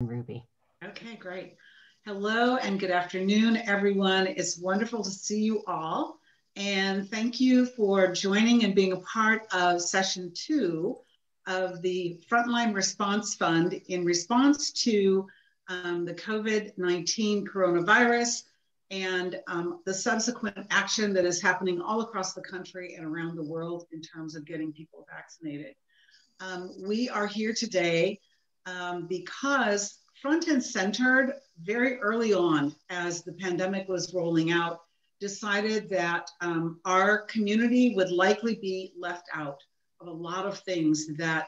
Ruby. Okay, great. Hello and good afternoon, everyone. It's wonderful to see you all. And thank you for joining and being a part of session 2 of the Frontline Response Fund in response to the COVID-19 coronavirus and the subsequent action that is happening all across the country and around the world in terms of getting people vaccinated. We are here today because Front and Centered, very early on as the pandemic was rolling out, decided that our community would likely be left out of a lot of things that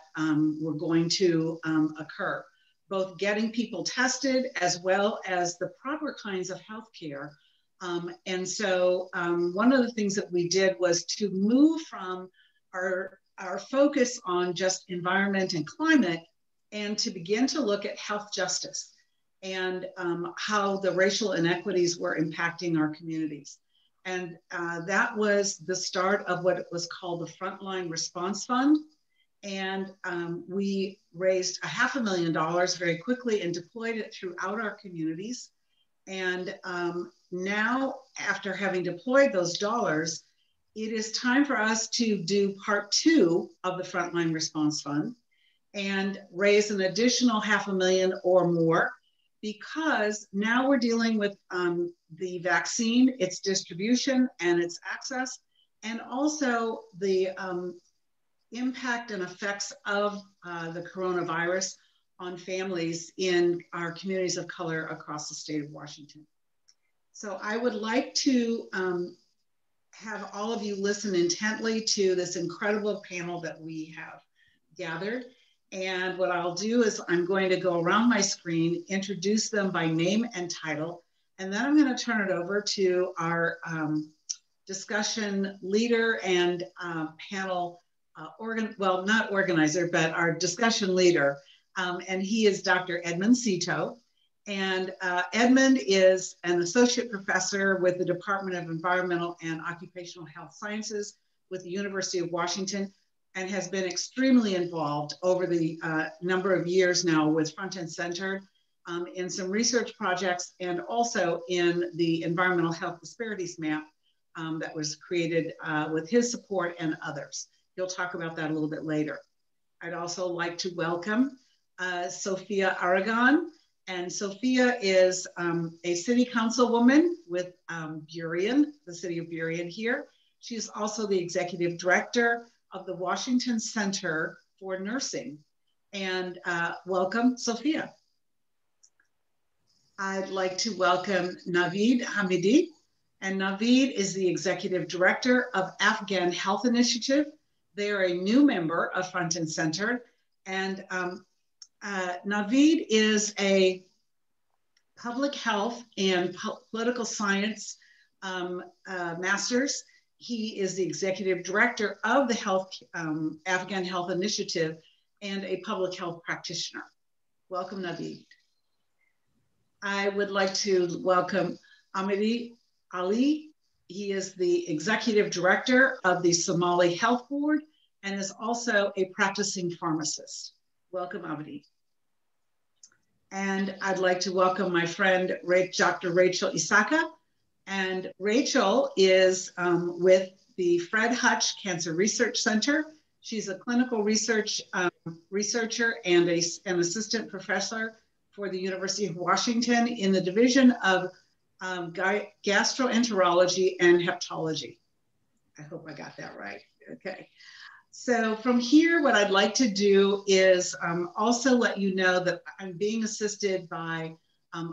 were going to occur, both getting people tested as well as the proper kinds of healthcare. And so one of the things that we did was to move from our focus on just environment and climate and to begin to look at health justice and how the racial inequities were impacting our communities. And that was the start of what was called the Frontline Response Fund. And we raised $500,000 very quickly and deployed it throughout our communities. And now, after having deployed those dollars, it is time for us to do part 2 of the Frontline Response Fund and raise an additional $500,000 or more, because now we're dealing with the vaccine, its distribution and its access, and also the impact and effects of the coronavirus on families in our communities of color across the state of Washington. So I would like to have all of you listen intently to this incredible panel that we have gathered. And what I'll do is I'm going to go around my screen, introduce them by name and title, and then I'm going to turn it over to our discussion leader and panel, well, not organizer, but our discussion leader. And he is Dr. Edmund Seto. And Edmund is an associate professor with the Department of Environmental and Occupational Health Sciences with the University of Washington, and has been extremely involved over the number of years now with Front and Center in some research projects and also in the environmental health disparities map that was created with his support and others. He'll talk about that a little bit later. I'd also like to welcome Sofia Aragon. And Sofia is a city councilwoman with Burien, the city of Burien here. She's also the executive director of the Washington Center for Nursing. And welcome, Sofia. I'd like to welcome Navid Hamidi. And Navid is the executive director of Afghan Health Initiative. They are a new member of Front and Center. And Navid is a public health and political science master's. He is the executive director of the Afghan Health Initiative and a public health practitioner. Welcome, Navid. I would like to welcome Ahmed Ali. He is the executive director of the Somali Health Board and is also a practicing pharmacist. Welcome, Ahmed. And I'd like to welcome my friend, Dr. Rachel Issaka. And Rachel is with the Fred Hutch Cancer Research Center. She's a clinical researcher and an assistant professor for the University of Washington in the Division of Gastroenterology and Hepatology. I hope I got that right. Okay. So from here, what I'd like to do is also let you know that I'm being assisted by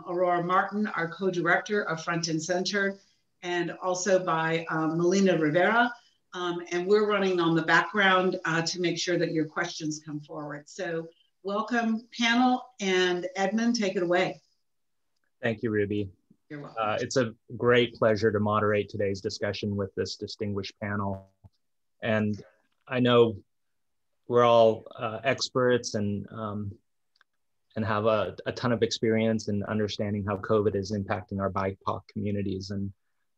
Aurora Martin, our co-director of Front and Center, and also by Melina Rivera. And we're running on the background to make sure that your questions come forward. So welcome, panel, and Edmund, take it away. Thank you, Ruby. You're welcome. It's a great pleasure to moderate today's discussion with this distinguished panel. And I know we're all experts and have a ton of experience in understanding how COVID is impacting our BIPOC communities. And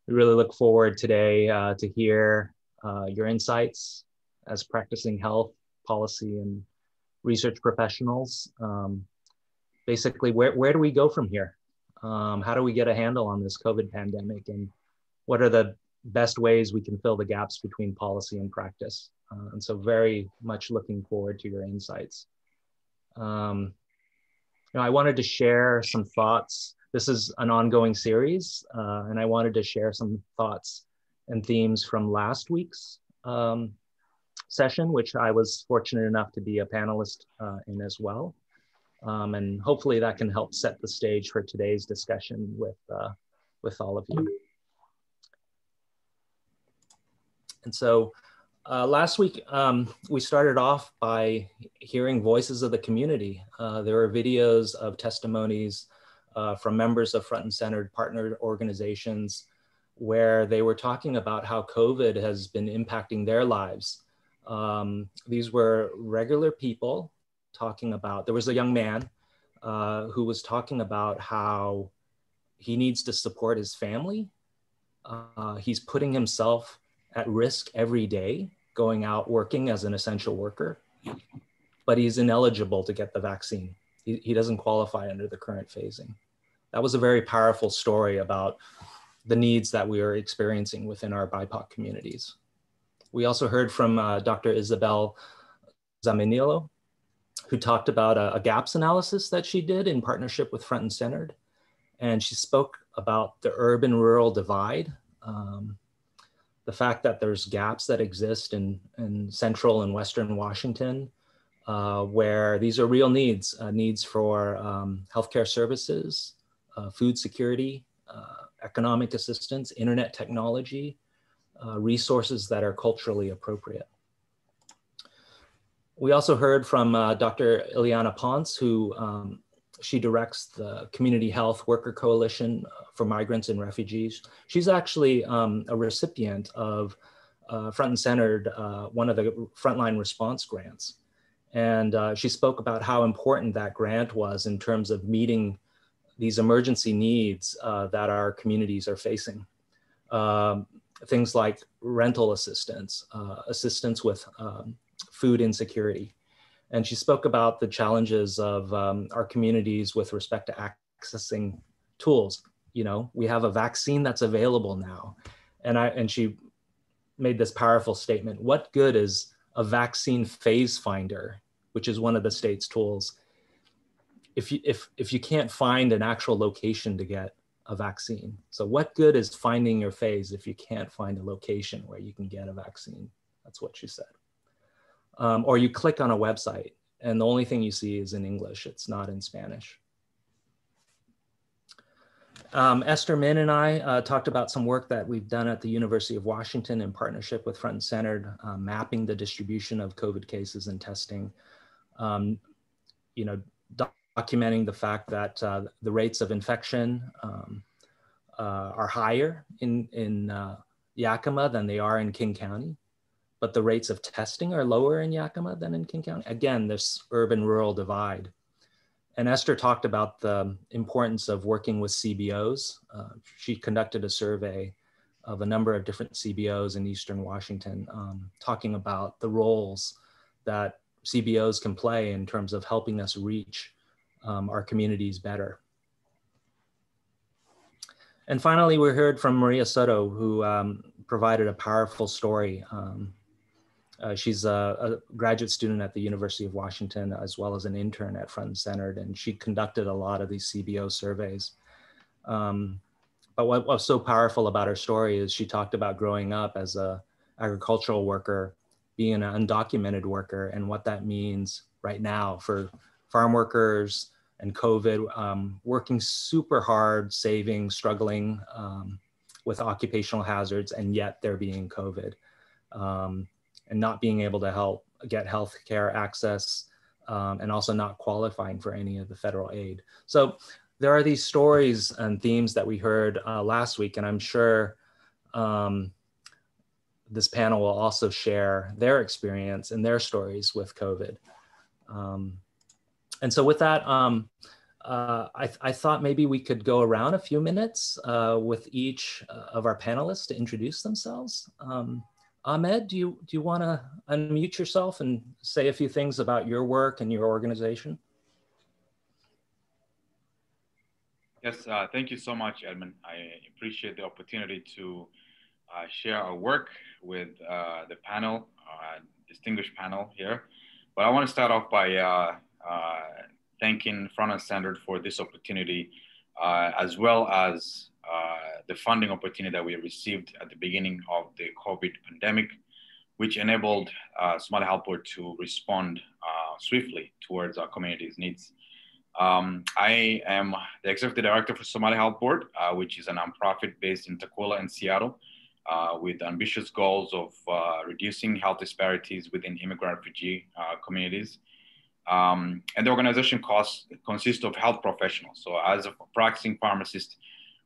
we really look forward today to hear your insights as practicing health, policy, and research professionals basically where do we go from here? How do we get a handle on this COVID pandemic, and what are the best ways we can fill the gaps between policy and practice? And so very much looking forward to your insights. I wanted to share some thoughts. This is an ongoing series, and I wanted to share some thoughts and themes from last week's session, which I was fortunate enough to be a panelist in as well. And hopefully that can help set the stage for today's discussion with all of you. And so last week, we started off by hearing voices of the community. There were videos of testimonies from members of front and centered partner organizations where they were talking about how COVID has been impacting their lives. These were regular people talking about, there was a young man who was talking about how he needs to support his family. He's putting himself at risk every day, going out working as an essential worker, but he's ineligible to get the vaccine. He doesn't qualify under the current phasing. That was a very powerful story about the needs that we are experiencing within our BIPOC communities. We also heard from Dr. Isabel Zaminilo, who talked about a gaps analysis that she did in partnership with Front and Centered. And she spoke about the urban-rural divide, the fact that there's gaps that exist in central and western Washington, where these are real needs, needs for healthcare services, food security, economic assistance, internet technology, resources that are culturally appropriate. We also heard from Dr. Ileana Ponce, who she directs the Community Health Worker Coalition for Migrants and Refugees. She's actually a recipient of Front and Centered, one of the Frontline response grants. And she spoke about how important that grant was in terms of meeting these emergency needs that our communities are facing. Things like rental assistance, assistance with food insecurity. And she spoke about the challenges of our communities with respect to accessing tools. You know, we have a vaccine that's available now. And she made this powerful statement: what good is a vaccine phase finder, which is one of the state's tools, if you can't find an actual location to get a vaccine? So what good is finding your phase if you can't find a location where you can get a vaccine? That's what she said. Or you click on a website and the only thing you see is in English, it's not in Spanish. Esther Min and I talked about some work that we've done at the University of Washington in partnership with Front and Centered, mapping the distribution of COVID cases and testing, you know, documenting the fact that the rates of infection are higher in Yakima than they are in King County, but the rates of testing are lower in Yakima than in King County. Again, this urban-rural divide. And Esther talked about the importance of working with CBOs. She conducted a survey of a number of different CBOs in Eastern Washington, talking about the roles that CBOs can play in terms of helping us reach our communities better. And finally, we heard from Maria Soto, who provided a powerful story. She's a graduate student at the University of Washington, as well as an intern at Front and Centered, and she conducted a lot of these CBO surveys. But what was so powerful about her story is she talked about growing up as an agricultural worker, being an undocumented worker, and what that means right now for farm workers and COVID, working super hard, saving, struggling with occupational hazards, and yet there being COVID. And not being able to get health care access, and also not qualifying for any of the federal aid. So there are these stories and themes that we heard last week, and I'm sure this panel will also share their experience and their stories with COVID. And so with that, I thought maybe we could go around a few minutes with each of our panelists to introduce themselves. Ahmed, do you want to unmute yourself and say a few things about your work and your organization? Yes, thank you so much, Edmund. I appreciate the opportunity to share our work with the panel, distinguished panel here. But I want to start off by thanking Frontline Standard for this opportunity, as well as the funding opportunity that we received at the beginning of the COVID pandemic, which enabled Somali Health Board to respond swiftly towards our community's needs. I am the Executive Director for Somali Health Board, which is a nonprofit based in Tacoma and Seattle, with ambitious goals of reducing health disparities within immigrant refugee communities. And the organization consists of health professionals. So as a practicing pharmacist,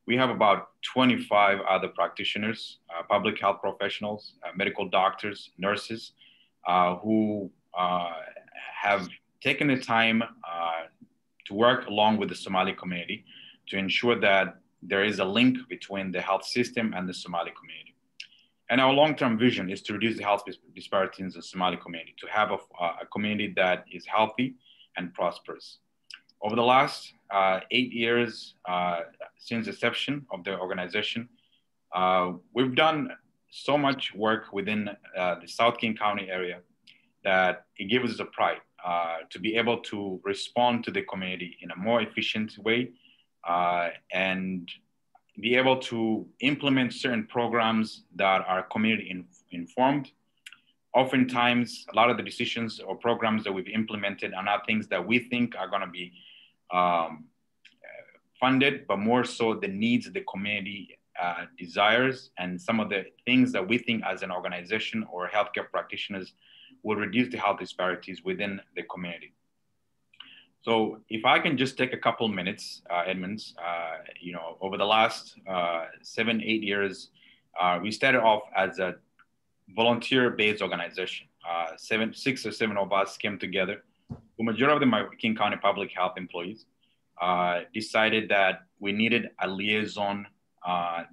we have about 25 other practitioners, public health professionals, medical doctors, nurses, who have taken the time to work along with the Somali community to ensure that there is a link between the health system and the Somali community. And our long-term vision is to reduce the health disparities in the Somali community, to have a community that is healthy and prosperous. Over the last 8 years since the inception of the organization, we've done so much work within the South King County area that it gives us a pride to be able to respond to the community in a more efficient way and be able to implement certain programs that are community informed. Oftentimes, a lot of the decisions or programs that we've implemented are not things that we think are going to be funded, but more so the needs the community desires and some of the things that we think as an organization or healthcare practitioners will reduce the health disparities within the community. So if I can just take a couple minutes, Edmonds, over the last 7, 8 years, we started off as a volunteer-based organization. 6 or 7 of us came together. The majority of them are King County public health employees. Decided that we needed a liaison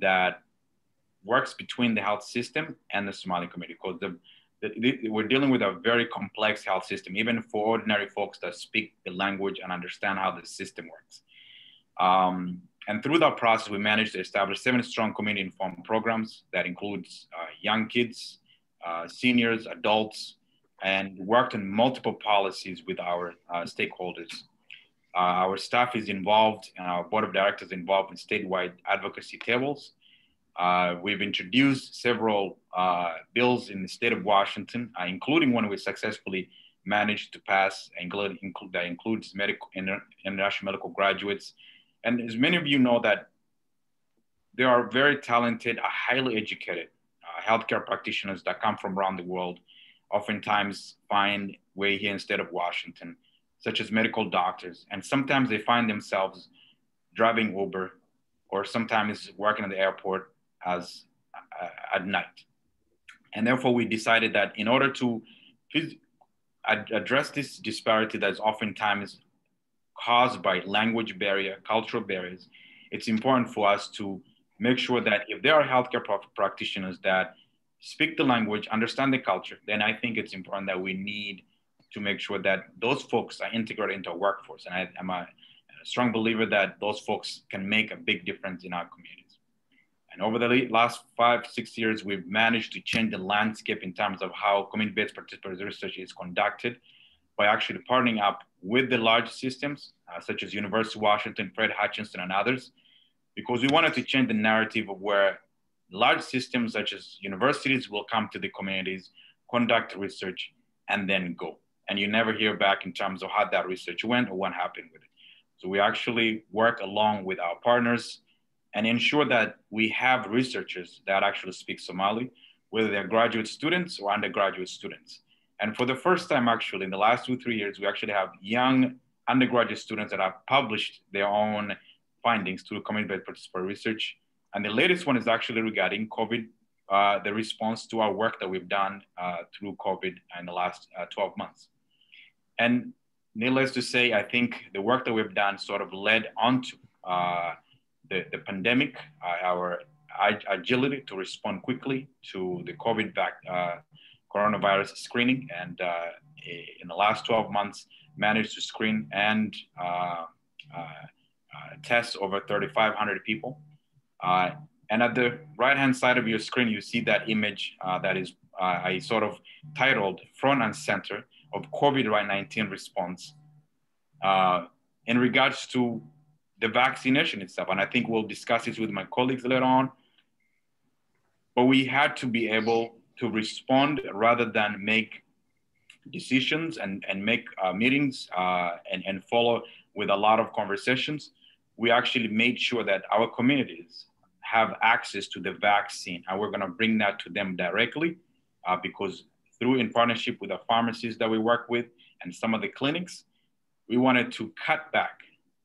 that works between the health system and the Somali community, because we're dealing with a very complex health system, even for ordinary folks that speak the language and understand how the system works. And through that process, we managed to establish 7 strong community-informed programs that includes young kids, seniors, adults, and worked on multiple policies with our stakeholders. Our staff is involved and our board of directors involved in statewide advocacy tables. We've introduced several bills in the state of Washington, including one we successfully managed to pass, that includes international medical graduates. And as many of you know, that there are very talented, highly educated healthcare practitioners that come from around the world, oftentimes find way here in the state of Washington, such as medical doctors. And sometimes they find themselves driving Uber or sometimes working at the airport at night. And therefore we decided that in order to address this disparity that is oftentimes caused by language barrier, cultural barriers, it's important for us to make sure that if there are healthcare practitioners that speak the language, understand the culture, then I think it's important that we need to make sure that those folks are integrated into our workforce. And I'm a strong believer that those folks can make a big difference in our communities. And over the last 5, 6 years, we've managed to change the landscape in terms of how community-based participatory research is conducted by actually partnering up with the large systems, such as University of Washington, Fred Hutch, and others, because we wanted to change the narrative of where large systems such as universities will come to the communities, conduct research, and then go. And you never hear back in terms of how that research went or what happened with it. So we actually work along with our partners and ensure that we have researchers that actually speak Somali, whether they're graduate students or undergraduate students. And for the first time, actually, in the last 2, 3 years, we actually have young undergraduate students that have published their own findings through community-based participatory research. And the latest one is actually regarding COVID, the response to our work that we've done through COVID in the last 12 months. And needless to say, I think the work that we've done sort of led onto the pandemic, our agility to respond quickly to the COVID coronavirus screening. And in the last 12 months, managed to screen and test over 3,500 people. And at the right-hand side of your screen, you see that image that is, I sort of titled Front and Center of COVID-19 Response in regards to the vaccination itself. And I think we'll discuss this with my colleagues later on. But we had to be able to respond rather than make decisions and make meetings and follow with a lot of conversations. We actually made sure that our communities have access to the vaccine, and we're going to bring that to them directly because through in partnership with the pharmacies that we work with and some of the clinics, we wanted to cut back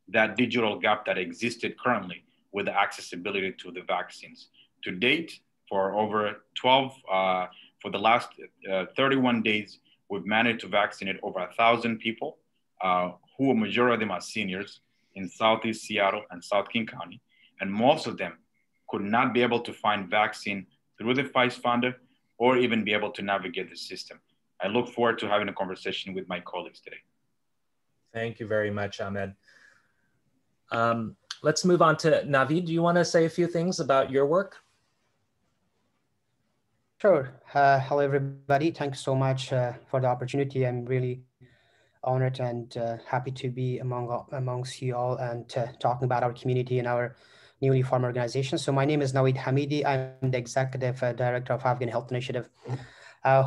that digital gap that existed currently with the accessibility to the vaccines. To date, for over 12, for the last 31 days, we've managed to vaccinate over 1,000 people, who a majority of them are seniors in Southeast Seattle and South King County. And most of them could not be able to find vaccine through the FICE Finder or even be able to navigate the system. I look forward to having a conversation with my colleagues today. Thank you very much, Ahmed. Let's move on to Navid. Do you want to say a few things about your work? Sure. Hello, everybody. Thanks so much for the opportunity. I'm really honored and happy to be amongst you all and talking about our community and our newly formed organization. So my name is Navid Hamidi. I'm the Executive Director of Afghan Health Initiative.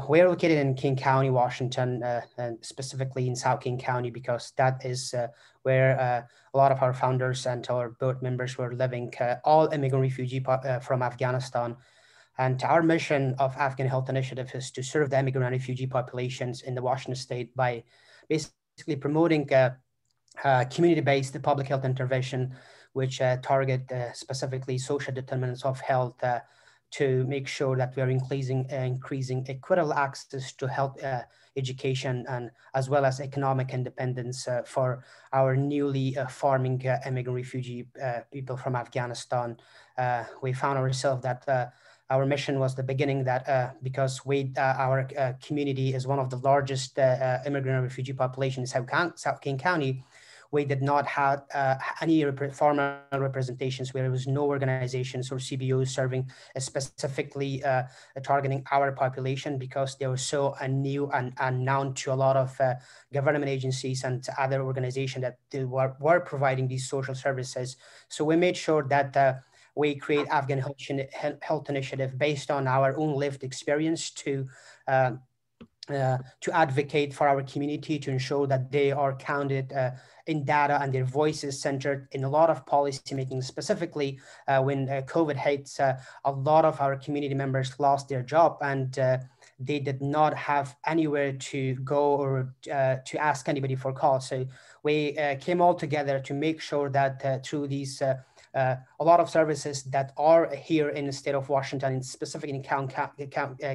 We're located in King County, Washington, and specifically in South King County, because that is where a lot of our founders and our board members were living, all immigrant refugee from Afghanistan. And our mission of Afghan Health Initiative is to serve the immigrant and refugee populations in the Washington state by basically promoting community-based public health intervention, which target specifically social determinants of health to make sure that we are increasing equitable access to health education and as well as economic independence for our newly forming immigrant refugee people from Afghanistan. We found ourselves that our mission was the beginning that because our community is one of the largest immigrant and refugee populations in South King County, we did not have any formal representations where there was no organizations or CBOs serving specifically targeting our population, because they were so new and unknown to a lot of government agencies and other organizations that they were providing these social services. So we made sure that we create Afghan Health Initiative based on our own lived experience to advocate for our community, to ensure that they are counted in data and their voices centered in a lot of policy making. Specifically, when COVID hits, a lot of our community members lost their job and they did not have anywhere to go or to ask anybody for call. So we came all together to make sure that through these a lot of services that are here in the state of Washington, and specifically in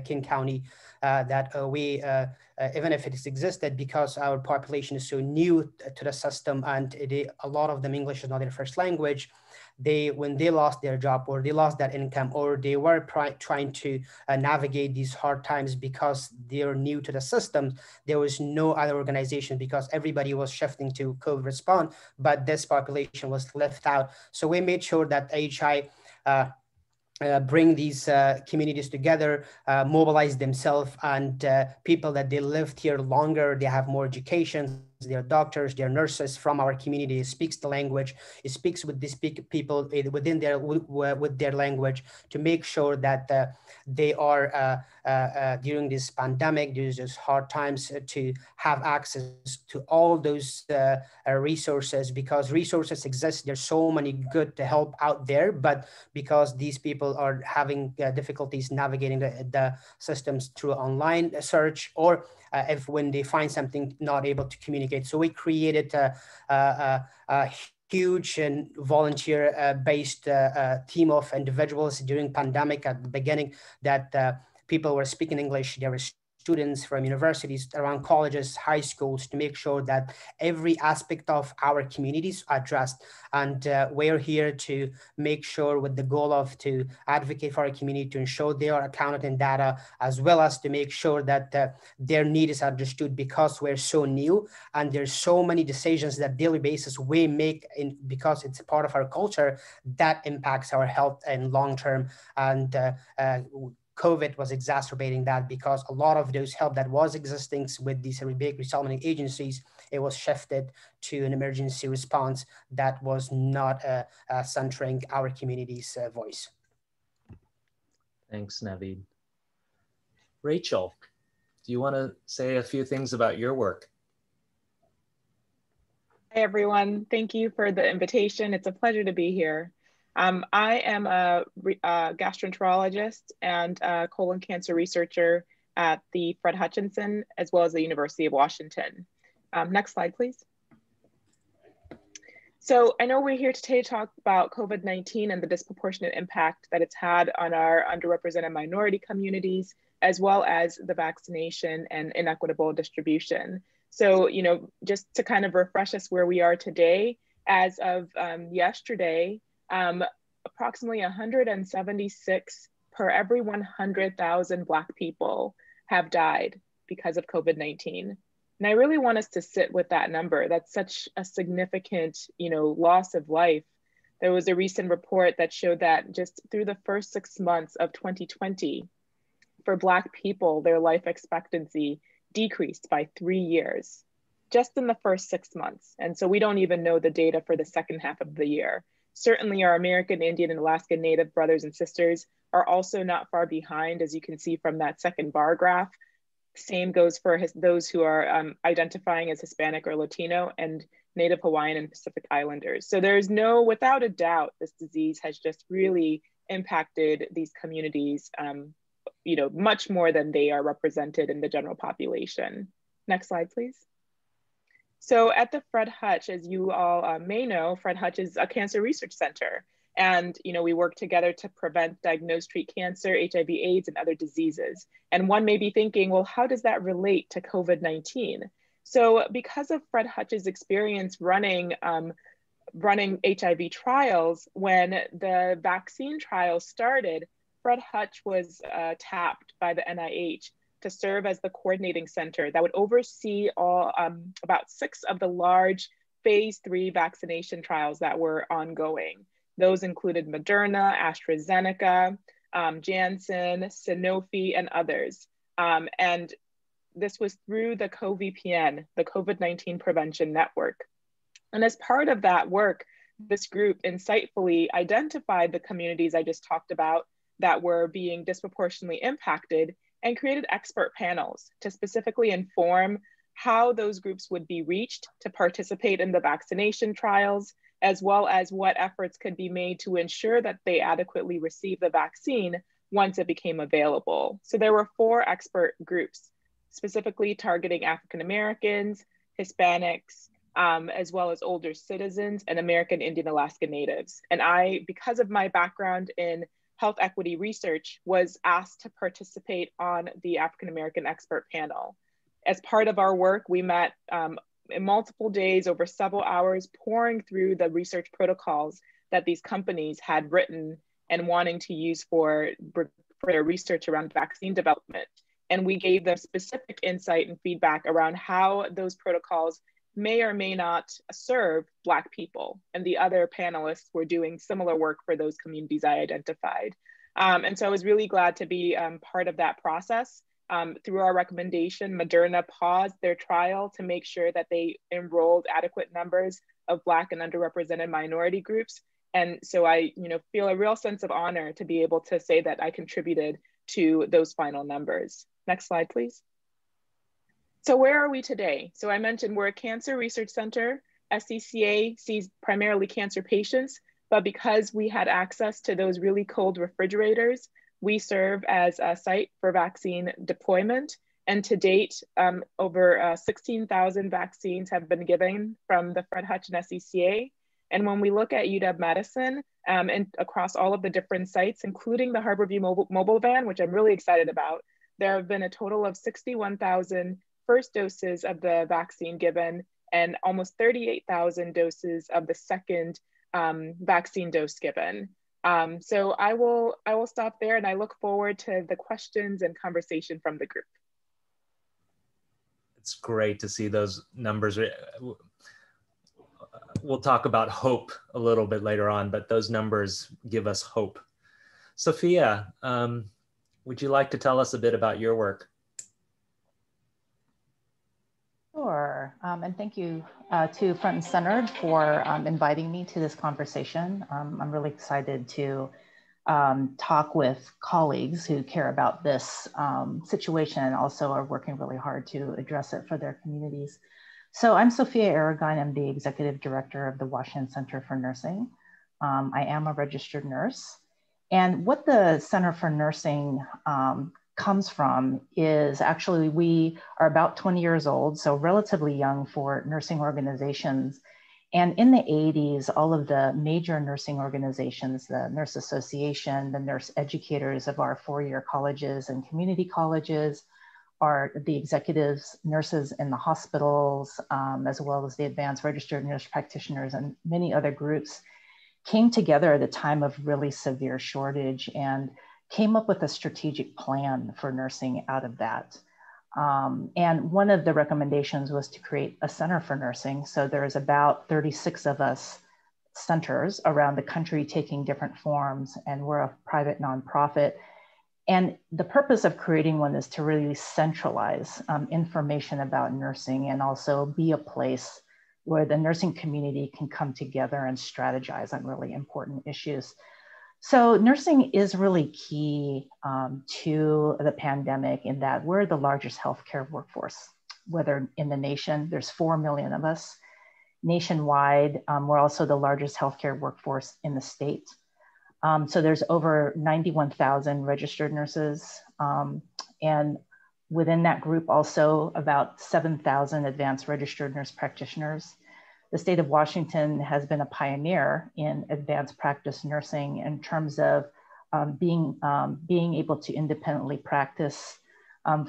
King County, that we, even if it existed, because our population is so new to the system and a lot of them English is not their first language, when they lost their job or they lost that income or they were trying to navigate these hard times because they're new to the system, there was no other organization because everybody was shifting to COVID response, but this population was left out. So we made sure that AHI bring these communities together, mobilize themselves, and people that they lived here longer, they have more education, they're doctors, they're nurses from our community, speaks the language, it speaks with these people within with their language, to make sure that they are during this pandemic, during these hard times, to have access to all those resources, because resources exist. There's so many good to help out there, but because these people are having difficulties navigating the systems through online search, or if when they find something, not able to communicate. So we created a huge and volunteer-based team of individuals during pandemic at the beginning that people were speaking English, they were students from universities, around colleges, high schools, to make sure that every aspect of our communities are addressed. And we're here to make sure, with the goal of to advocate for our community, to ensure they are accounted in data, as well as to make sure that their need is understood, because we're so new and there's so many decisions that daily basis we make because it's a part of our culture that impacts our health and long term. And COVID was exacerbating that, because a lot of those help that was existing with these big resettlement agencies, it was shifted to an emergency response that was not centering our community's voice. Thanks, Navid. Rachel, do you want to say a few things about your work? Hi, everyone. Thank you for the invitation. It's a pleasure to be here. I am a gastroenterologist and a colon cancer researcher at the Fred Hutch, as well as the University of Washington. Next slide, please. So I know we're here today to talk about COVID-19 and the disproportionate impact that it's had on our underrepresented minority communities, as well as the vaccination and inequitable distribution. So, you know, just to kind of refresh us where we are today, as of yesterday, approximately 176 per every 100,000 Black people have died because of COVID-19. And I really want us to sit with that number. That's such a significant, you know, loss of life. There was a recent report that showed that just through the first 6 months of 2020, for Black people, their life expectancy decreased by 3 years, just in the first 6 months. And so we don't even know the data for the second half of the year. Certainly our American Indian and Alaska Native brothers and sisters are also not far behind, as you can see from that second bar graph. Same goes for those who are identifying as Hispanic or Latino, and Native Hawaiian and Pacific Islanders. So there's no, without a doubt, this disease has just really impacted these communities, you know, much more than they are represented in the general population. Next slide, please. So at the Fred Hutch, as you all may know, Fred Hutch is a cancer research center. And, you know, we work together to prevent, diagnose, treat cancer, HIV, AIDS, and other diseases. And one may be thinking, well, how does that relate to COVID-19? So because of Fred Hutch's experience running HIV trials, when the vaccine trials started, Fred Hutch was tapped by the NIH to serve as the coordinating center that would oversee all about 6 of the large phase 3 vaccination trials that were ongoing. Those included Moderna, AstraZeneca, Janssen, Sanofi, and others. And this was through the CoVPN, the COVID-19 Prevention Network. And as part of that work, this group insightfully identified the communities I just talked about that were being disproportionately impacted, and created expert panels to specifically inform how those groups would be reached to participate in the vaccination trials, as well as what efforts could be made to ensure that they adequately receive the vaccine once it became available. So there were 4 expert groups, specifically targeting African Americans, Hispanics, as well as older citizens and American Indian Alaska Natives. And I, because of my background in health equity research, was asked to participate on the African American expert panel. As part of our work, we met in multiple days over several hours, pouring through the research protocols that these companies had written and wanting to use for their research around vaccine development. And we gave them specific insight and feedback around how those protocols may or may not serve Black people. And the other panelists were doing similar work for those communities I identified. And so I was really glad to be part of that process. Through our recommendation, Moderna paused their trial to make sure that they enrolled adequate numbers of Black and underrepresented minority groups. And so I, feel a real sense of honor to be able to say that I contributed to those final numbers. Next slide, please. So where are we today? So I mentioned we're a cancer research center. SCCA sees primarily cancer patients, but because we had access to those really cold refrigerators, we serve as a site for vaccine deployment. And to date, over 16,000 vaccines have been given from the Fred Hutch and SCCA. And when we look at UW-Medicine and across all of the different sites, including the Harborview mobile van, which I'm really excited about, there have been a total of 61,000 first doses of the vaccine given and almost 38,000 doses of the second vaccine dose given. So I will stop there, and I look forward to the questions and conversation from the group. It's great to see those numbers. We'll talk about hope a little bit later on, but those numbers give us hope. Sofia, would you like to tell us a bit about your work? Sure, and thank you to Front and Centered for inviting me to this conversation. I'm really excited to talk with colleagues who care about this situation and also are working really hard to address it for their communities. So I'm Sofia Aragon. I'm the Executive Director of the Washington Center for Nursing. I am a registered nurse. And what the Center for Nursing comes from is actually, we are about 20 years old, so relatively young for nursing organizations. And in the 80s, all of the major nursing organizations, the Nurse Association, the nurse educators of our four-year colleges and community colleges, are the executives, nurses in the hospitals, as well as the advanced registered nurse practitioners and many other groups, came together at a time of really severe shortage and came up with a strategic plan for nursing out of that. And one of the recommendations was to create a center for nursing. So there's about 36 of us centers around the country taking different forms, and we're a private nonprofit. And the purpose of creating one is to really centralize information about nursing and also be a place where the nursing community can come together and strategize on really important issues. So nursing is really key to the pandemic in that we're the largest healthcare workforce, whether in the nation, there's 4 million of us. Nationwide, we're also the largest healthcare workforce in the state. So there's over 91,000 registered nurses. And within that group also about 7,000 advanced registered nurse practitioners. The state of Washington has been a pioneer in advanced practice nursing in terms of being able to independently practice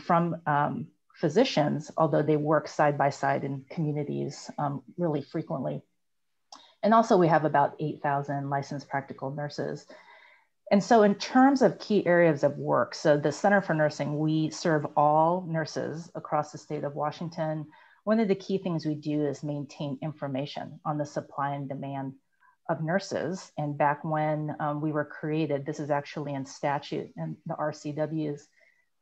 from physicians, although they work side by side in communities really frequently. And also we have about 8,000 licensed practical nurses. And so in terms of key areas of work, so the Center for Nursing, we serve all nurses across the state of Washington. One of the key things we do is maintain information on the supply and demand of nurses. And back when we were created, this is actually in statute and the RCWs,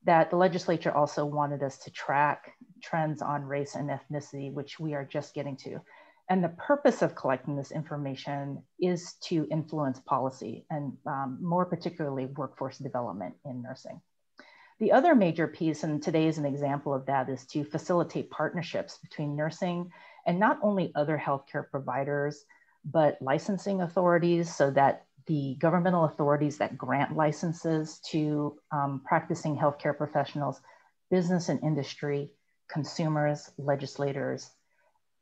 that the legislature also wanted us to track trends on race and ethnicity, which we are just getting to. And the purpose of collecting this information is to influence policy and more particularly workforce development in nursing. The other major piece, and today is an example of that, is to facilitate partnerships between nursing and not only other healthcare providers, but licensing authorities, so that the governmental authorities that grant licenses to practicing healthcare professionals, business and industry, consumers, legislators,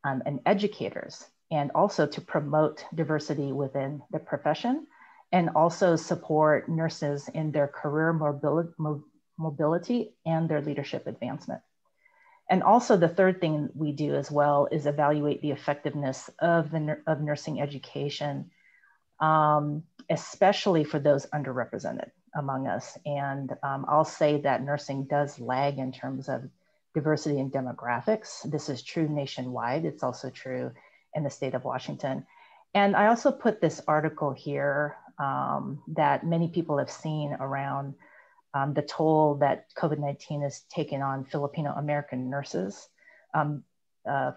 and educators, and also to promote diversity within the profession and also support nurses in their career mobility and their leadership advancement. And also the third thing we do as well is evaluate the effectiveness of nursing education, especially for those underrepresented among us. And I'll say that nursing does lag in terms of diversity and demographics. This is true nationwide. It's also true in the state of Washington. And I also put this article here that many people have seen around the toll that COVID-19 has taken on Filipino American nurses.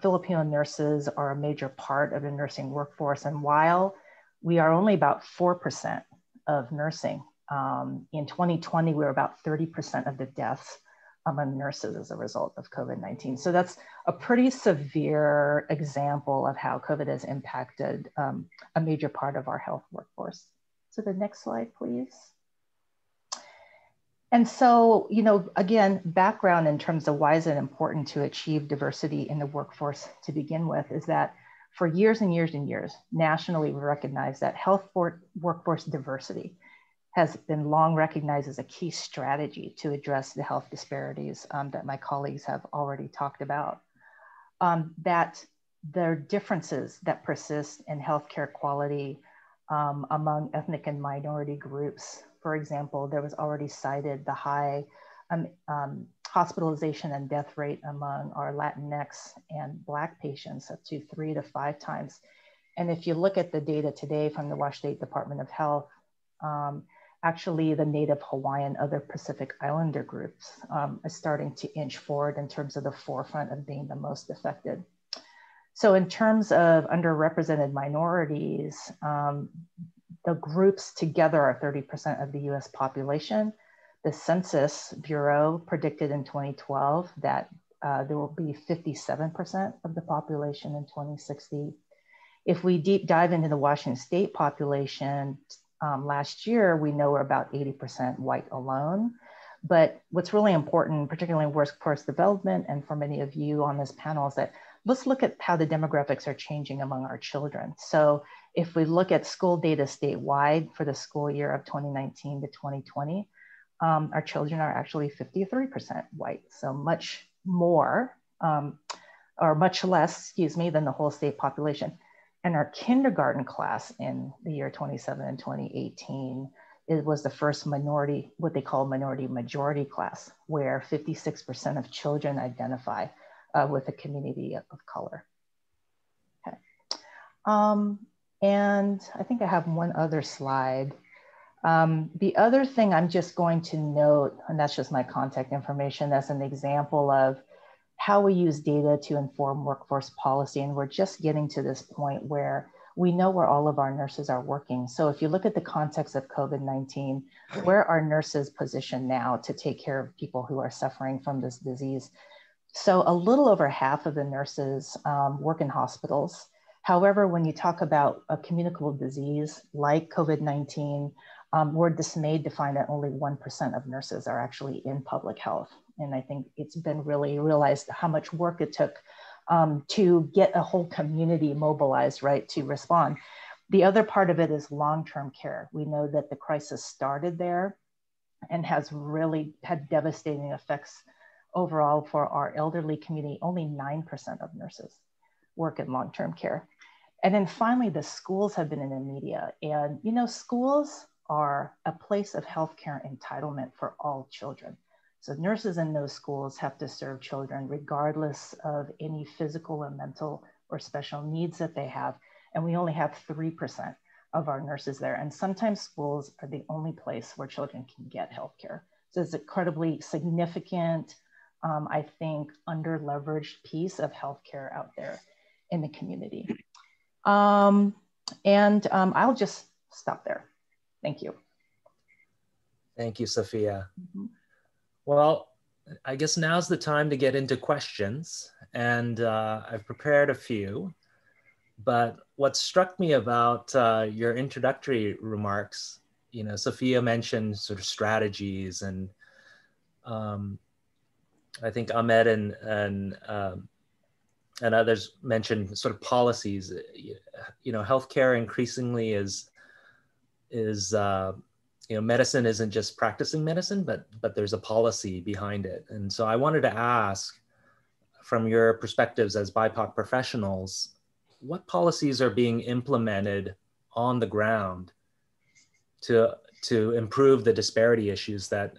Filipino nurses are a major part of the nursing workforce. And while we are only about 4% of nursing, in 2020, we were about 30% of the deaths among nurses as a result of COVID-19. So that's a pretty severe example of how COVID has impacted a major part of our health workforce. So the next slide, please. And so, you know, again, background in terms of why is it important to achieve diversity in the workforce to begin with is that for years and years and years, nationally, we recognize that health workforce diversity has been long recognized as a key strategy to address the health disparities that my colleagues have already talked about. That there are differences that persist in healthcare quality among ethnic and minority groups. For example, there was already cited the high hospitalization and death rate among our Latinx and Black patients, up to 3 to 5 times. And if you look at the data today from the Washington State Department of Health, actually the Native Hawaiian, other Pacific Islander groups are starting to inch forward in terms of the forefront of being the most affected. So in terms of underrepresented minorities, the groups together are 30% of the US population. The Census Bureau predicted in 2012 that there will be 57% of the population in 2060. If we deep dive into the Washington State population, last year, we know we're about 80% white alone. But what's really important, particularly in workforce development, and for many of you on this panel, is that let's look at how the demographics are changing among our children. So if we look at school data statewide for the school year of 2019 to 2020, our children are actually 53% white. So much more, or much less, excuse me, than the whole state population. And our kindergarten class in the year 2017 and 2018, it was the first minority, what they call minority majority class, where 56% of children identify with a community of color. Okay. And I think I have one other slide. The other thing I'm just going to note, and that's just my contact information, that's an example of how we use data to inform workforce policy. And we're just getting to this point where we know where all of our nurses are working. So if you look at the context of COVID-19, where are nurses positioned now to take care of people who are suffering from this disease? So a little over half of the nurses work in hospitals. However, when you talk about a communicable disease like COVID-19, we're dismayed to find that only 1% of nurses are actually in public health. And I think it's been really realized how much work it took to get a whole community mobilized, right, to respond. The other part of it is long-term care. We know that the crisis started there and has really had devastating effects overall for our elderly community. Only 9% of nurses work in long-term care. And then finally, the schools have been in the media. And you know, schools are a place of healthcare entitlement for all children. So nurses in those schools have to serve children regardless of any physical or mental or special needs that they have. And we only have 3% of our nurses there. And sometimes schools are the only place where children can get healthcare. So it's an incredibly significant, I think, under-leveraged piece of healthcare out there in the community. I'll just stop there. Thank you. Thank you, Sofia. Well, I guess now's the time to get into questions, and I've prepared a few, but what struck me about your introductory remarks, you know, Sofia mentioned sort of strategies, and I think Ahmed and others mentioned sort of policies. You know, healthcare increasingly is you know, medicine isn't just practicing medicine, but there's a policy behind it. And so I wanted to ask, from your perspectives as BIPOC professionals, what policies are being implemented on the ground to improve the disparity issues that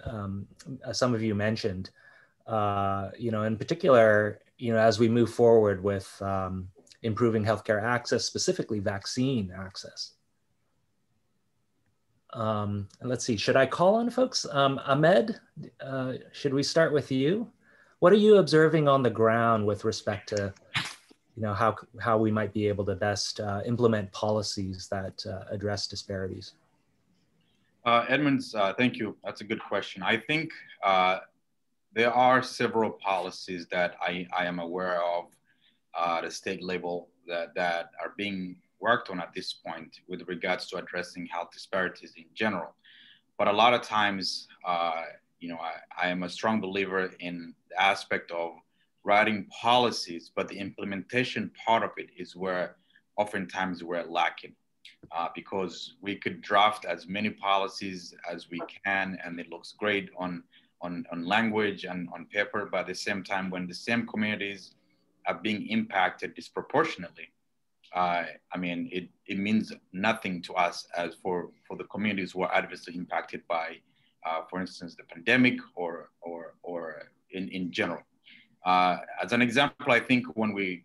some of you mentioned? You know, in particular, you know, as we move forward with improving healthcare access, specifically vaccine access. And let's see, should I call on folks? Ahmed, should we start with you? What are you observing on the ground with respect to, you know, how we might be able to best implement policies that address disparities? Edmund, thank you. That's a good question. I think there are several policies that I am aware of at a state level that are being worked on at this point with regards to addressing health disparities in general. But a lot of times, you know, I am a strong believer in the aspect of writing policies, but the implementation part of it is where oftentimes we're lacking. because we could draft as many policies as we can, and it looks great on language and on paper, but at the same time, when the same communities are being impacted disproportionately, I mean, it means nothing to us as for the communities who are adversely impacted by, for instance, the pandemic or in general. As an example, I think when we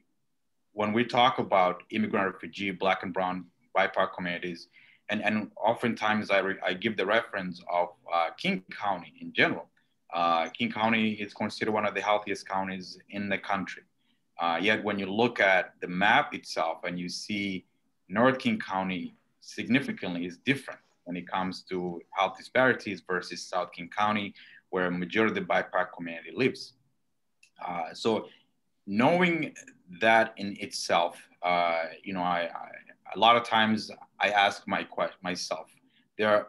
talk about immigrant, refugee, Black and Brown, BIPOC communities, and oftentimes I give the reference of King County in general. King County is considered one of the healthiest counties in the country. Yet when you look at the map itself and you see North King County significantly is different when it comes to health disparities versus South King County, where a majority of the BIPOC community lives. So knowing that in itself, you know, a lot of times I ask myself,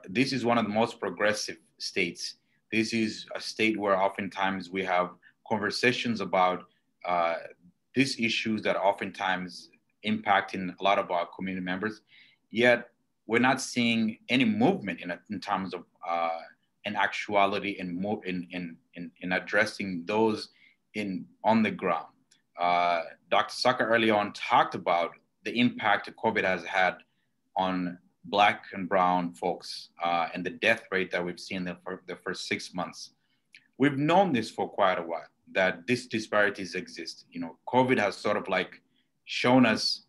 this is one of the most progressive states. This is a state where oftentimes we have conversations about these issues that oftentimes impacting a lot of our community members, yet we're not seeing any movement in terms of an actuality in addressing those on the ground. Dr. Issaka early on talked about the impact COVID has had on Black and Brown folks and the death rate that we've seen the first 6 months. We've known this for quite a while, that these disparities exist. You know, COVID has sort of like shown us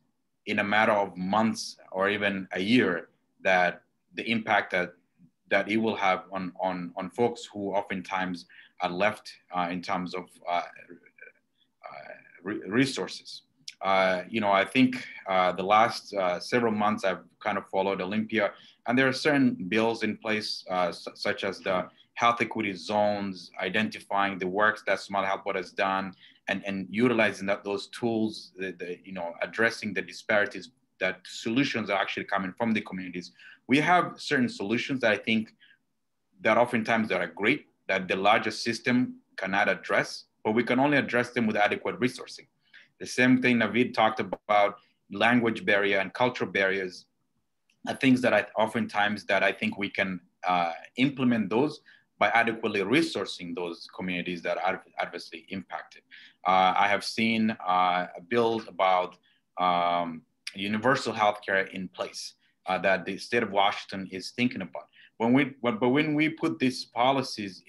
in a matter of months or even a year that the impact that it will have on folks who oftentimes are left in terms of resources. You know, I think the last several months I've kind of followed Olympia, and there are certain bills in place, such as the health equity zones, identifying the works that Somali Health Board has done, and utilizing those tools, you know, addressing the disparities, that solutions are actually coming from the communities. We have certain solutions that I think that oftentimes that are great, that the larger system cannot address, but we can only address them with adequate resourcing. The same thing Navid talked about, language barrier and cultural barriers, are things that I think we can implement those by adequately resourcing those communities that are adversely impacted. I have seen a bill about universal healthcare in place that the state of Washington is thinking about. But when we put these policies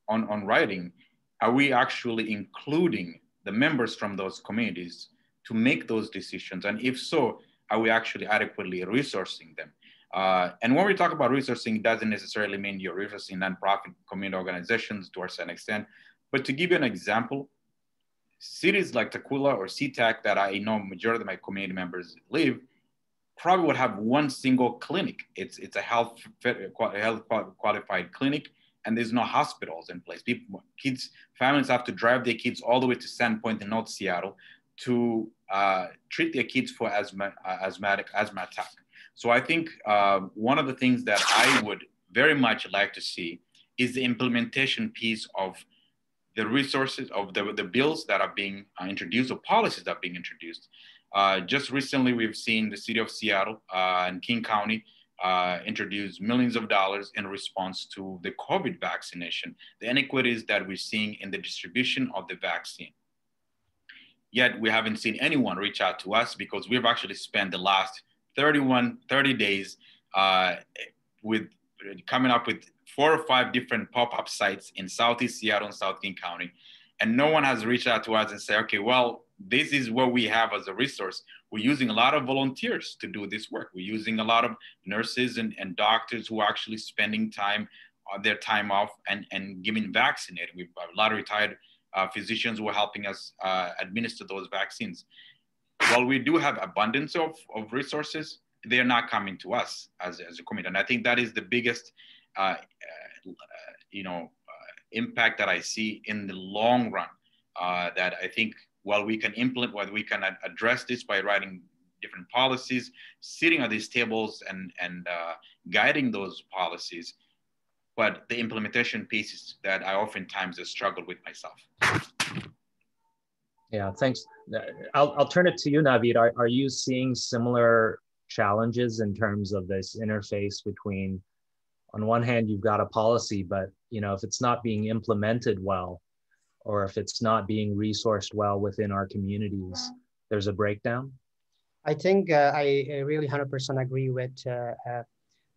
on writing, are we actually including the members from those communities to make those decisions? And if so, are we actually adequately resourcing them? And when we talk about resourcing, it doesn't necessarily mean you're resourcing nonprofit community organizations to a certain extent. But to give you an example, cities like Takula or SeaTac that I know majority of my community members live, probably would have one single clinic. It's a health qualified clinic, and there's no hospitals in place. Families have to drive their kids all the way to Sandpoint in North Seattle to treat their kids for asthma attack. So I think one of the things that I would very much like to see is the implementation piece of the resources of the bills that are being introduced, or policies that are being introduced. Just recently, we've seen the city of Seattle and King County introduce millions of dollars in response to the COVID vaccination, the inequities that we're seeing in the distribution of the vaccine. Yet we haven't seen anyone reach out to us, because we've actually spent the last 30 days with coming up with 4 or 5 different pop-up sites in Southeast Seattle and South King County. And no one has reached out to us and said, okay, well, this is what we have as a resource. We're using a lot of volunteers to do this work. We're using a lot of nurses and doctors who are actually spending their time off and giving vaccinated. We've got a lot of retired physicians who are helping us administer those vaccines. While we do have abundance of resources, they're not coming to us as a community. And I think that is the biggest impact that I see in the long run, that I think while we can address this by writing different policies, sitting at these tables and guiding those policies, but the implementation pieces that I oftentimes struggle with myself. Yeah, thanks. I'll turn it to you, Navid. Are you seeing similar challenges in terms of this interface between, on one hand, you've got a policy, but if it's not being implemented well, or if it's not being resourced well within our communities, there's a breakdown? I think I really 100% agree with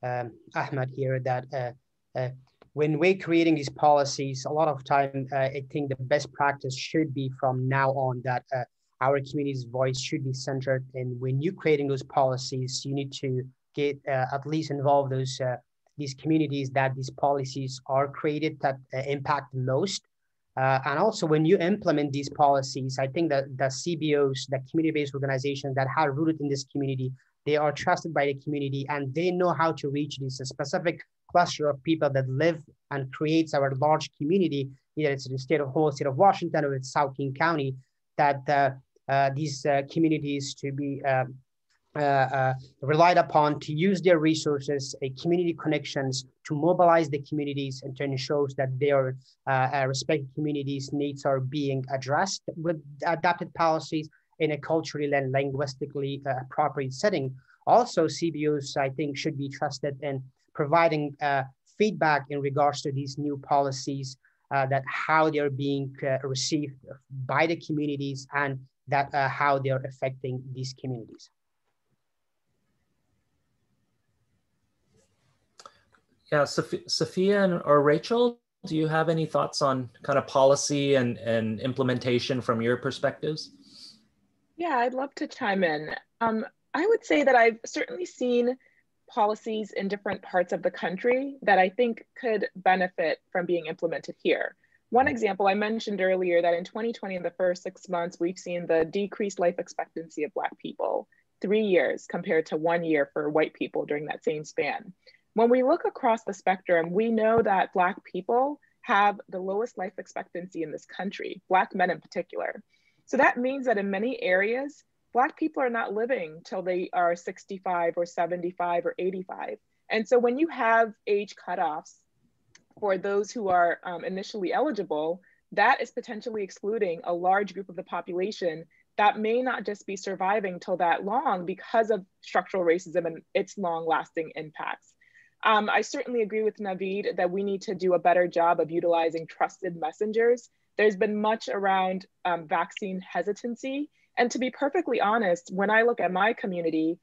Ahmed here that when we're creating these policies, a lot of time, I think the best practice should be from now on that our community's voice should be centered. And when you're creating those policies, you need to get at least involve these communities that these policies are created that impact the most. And also when you implement these policies, I think that the CBOs, the community-based organizations that are rooted in this community, they are trusted by the community and they know how to reach this specific cluster of people that live and creates our large community, either it's the whole state of Washington or it's South King County, that these communities to be relied upon to use their resources, community connections to mobilize the communities and to ensure that their respective communities' needs are being addressed with adapted policies in a culturally and linguistically appropriate setting. Also, CBOs, I think, should be trusted in providing feedback in regards to these new policies, that how they're being received by the communities and that how they're affecting these communities. Yeah, Sofia or Rachel, do you have any thoughts on kind of policy and implementation from your perspectives? Yeah, I'd love to chime in. I would say that I've certainly seen policies in different parts of the country that I think could benefit from being implemented here. One example, I mentioned earlier that in 2020, in the first 6 months, we've seen the decreased life expectancy of Black people, 3 years compared to 1 year for white people during that same span. When we look across the spectrum, we know that Black people have the lowest life expectancy in this country, Black men in particular. So that means that in many areas, Black people are not living till they are 65 or 75 or 85. And so when you have age cutoffs for those who are initially eligible, that is potentially excluding a large group of the population that may not just be surviving till that long because of structural racism and its long-lasting impacts. I certainly agree with Navid that we need to do a better job of utilizing trusted messengers. There's been much around vaccine hesitancy. And to be perfectly honest, when I look at my community,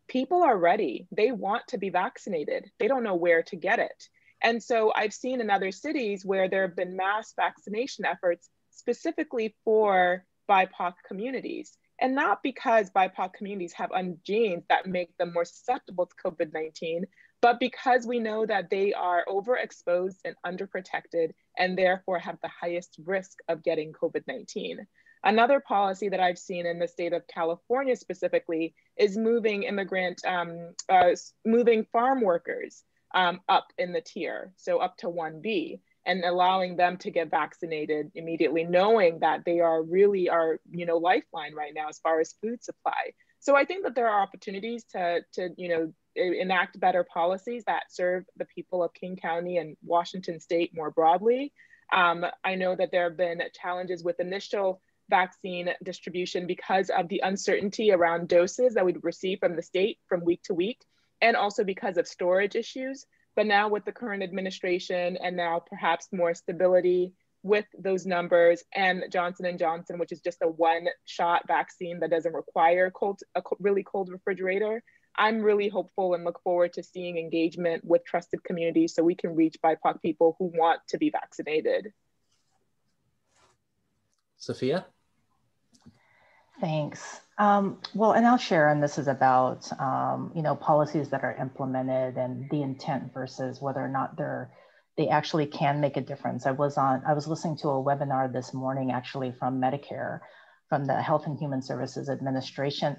people are ready. They want to be vaccinated. They don't know where to get it. And so I've seen in other cities where there have been mass vaccination efforts specifically for BIPOC communities. And not because BIPOC communities have genes that make them more susceptible to COVID-19, but because we know that they are overexposed and underprotected and therefore have the highest risk of getting COVID-19. Another policy that I've seen in the state of California specifically is moving moving farm workers up in the tier, so up to 1B, and allowing them to get vaccinated immediately, knowing that they are really our lifeline right now as far as food supply. So I think that there are opportunities to enact better policies that serve the people of King County and Washington State more broadly. I know that there have been challenges with initial vaccine distribution because of the uncertainty around doses that we'd receive from the state from week to week, and also because of storage issues. But now with the current administration and now perhaps more stability with those numbers, and Johnson & Johnson, which is just a one-shot vaccine that doesn't require a really cold refrigerator, I'm really hopeful and look forward to seeing engagement with trusted communities so we can reach BIPOC people who want to be vaccinated. Sofia? Thanks. Well, and I'll share, and this is about, policies that are implemented and the intent versus whether or not they actually can make a difference. I was listening to a webinar this morning, actually from Medicare, from the Health and Human Services Administration.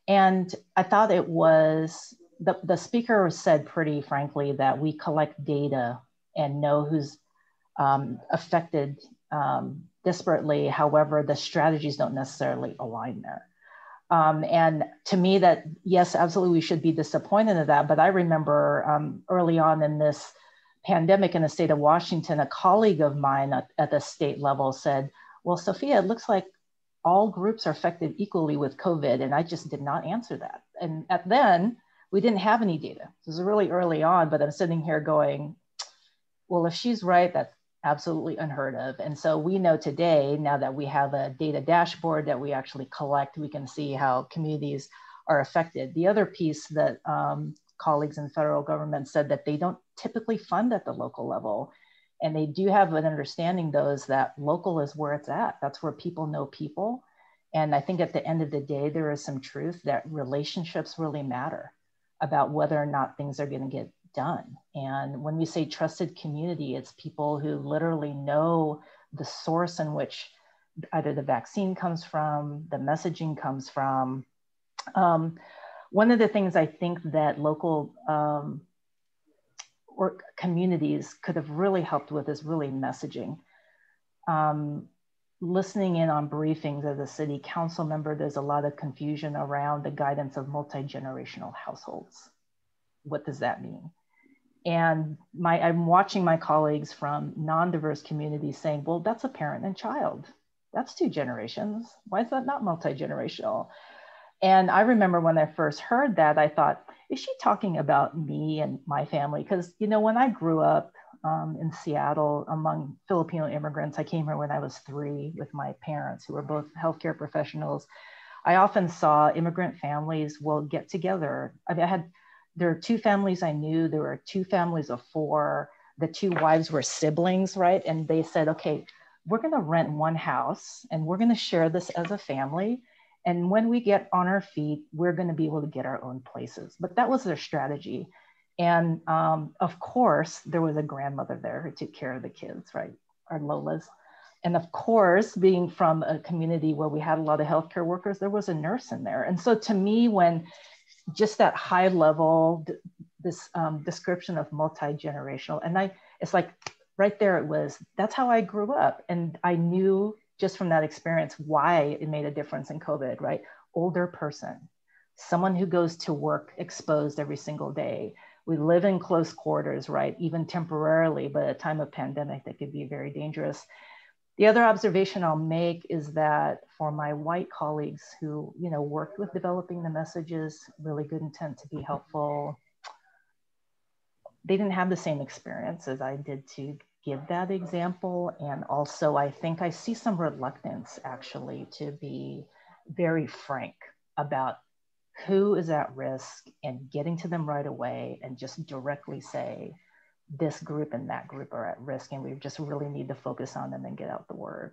And I thought it was, the speaker said pretty frankly that we collect data and know who's affected disparately. However, the strategies don't necessarily align there. And to me that, yes, absolutely, we should be disappointed in that. But I remember early on in this pandemic in the state of Washington, a colleague of mine at the state level said, well, Sofia, it looks like all groups are affected equally with COVID? And I just did not answer that. And then we didn't have any data. This was really early on, but I'm sitting here going, well, if she's right, that's absolutely unheard of. And so we know today, now that we have a data dashboard that we actually collect, we can see how communities are affected. The other piece that colleagues in federal government said that they don't typically fund at the local level. And they do have an understanding, though, is that local is where it's at. That's where people know people. And I think at the end of the day, there is some truth that relationships really matter about whether or not things are going to get done. And when we say trusted community, it's people who literally know the source in which either the vaccine comes from, the messaging comes from. One of the things I think that local or communities could have really helped with is really messaging. Listening in on briefings as a city council member, there's a lot of confusion around the guidance of multi-generational households. What does that mean? And I'm watching my colleagues from non-diverse communities saying, well, that's a parent and child. That's 2 generations. Why is that not multi-generational? And I remember when I first heard that, I thought, is she talking about me and my family? Because, you know, when I grew up in Seattle among Filipino immigrants, I came here when I was 3 with my parents who were both healthcare professionals. I often saw immigrant families will get together. I mean, there are 2 families I knew. There were 2 families of 4. The 2 wives were siblings, right? And they said, okay, we're going to rent one house and we're going to share this as a family. And when we get on our feet, we're going to be able to get our own places. But that was their strategy. And of course, there was a grandmother there who took care of the kids, right? Our Lolas. And of course, being from a community where we had a lot of healthcare workers, there was a nurse in there. And so to me, when just that high level, this description of multi-generational, and it's like right there it was, that's how I grew up. And I knew just from that experience why it made a difference in COVID, right? Older person, someone who goes to work exposed every single day. We live in close quarters, right? Even temporarily, but at a time of pandemic, that could be very dangerous. The other observation I'll make is that for my white colleagues who, you know, worked with developing the messages, really good intent to be helpful, they didn't have the same experience as I did to give that example. And also, I think I see some reluctance actually to be very frank about who is at risk and getting to them right away and just directly say, this group and that group are at risk and we just really need to focus on them and get out the word.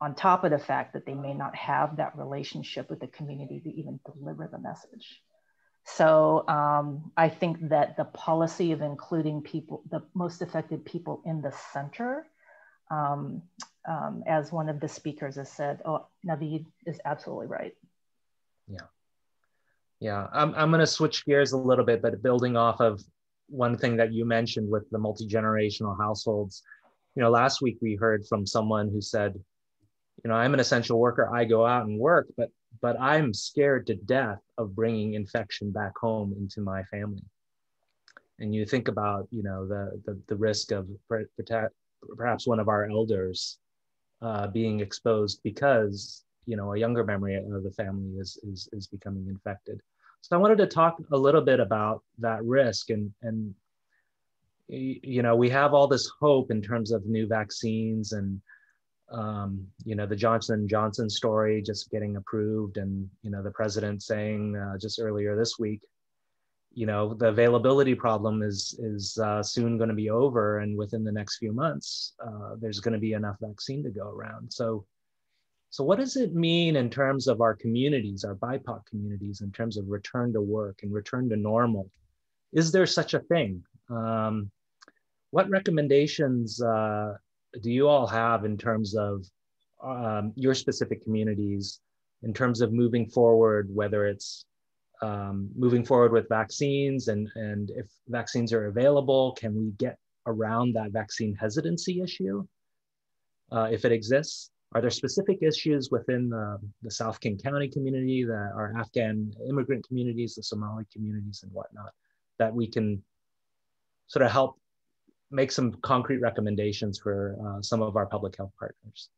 On top of the fact that they may not have that relationship with the community to even deliver the message. So I think that the policy of including people, the most affected people in the center, as one of the speakers has said, oh, Navid is absolutely right. Yeah. Yeah, I'm going to switch gears a little bit, but building off of one thing that you mentioned with the multi-generational households, you know, last week we heard from someone who said, you know, I'm an essential worker, I go out and work, but I'm scared to death of bringing infection back home into my family. And you think about, you know, the risk of perhaps one of our elders being exposed because, you know, a younger member of the family is becoming infected. So I wanted to talk a little bit about that risk and you know, we have all this hope in terms of new vaccines and you know, the Johnson & Johnson story just getting approved and, you know, the president saying just earlier this week, you know, the availability problem is soon going to be over and within the next few months, there's going to be enough vaccine to go around. So what does it mean in terms of our communities, our BIPOC communities, in terms of return to work and return to normal? Is there such a thing? What recommendations do you all have in terms of your specific communities, in terms of moving forward, whether it's moving forward with vaccines and if vaccines are available, can we get around that vaccine hesitancy issue if it exists? Are there specific issues within the South King County community, our Afghan immigrant communities, the Somali communities and whatnot, that we can sort of help make some concrete recommendations for some of our public health partners?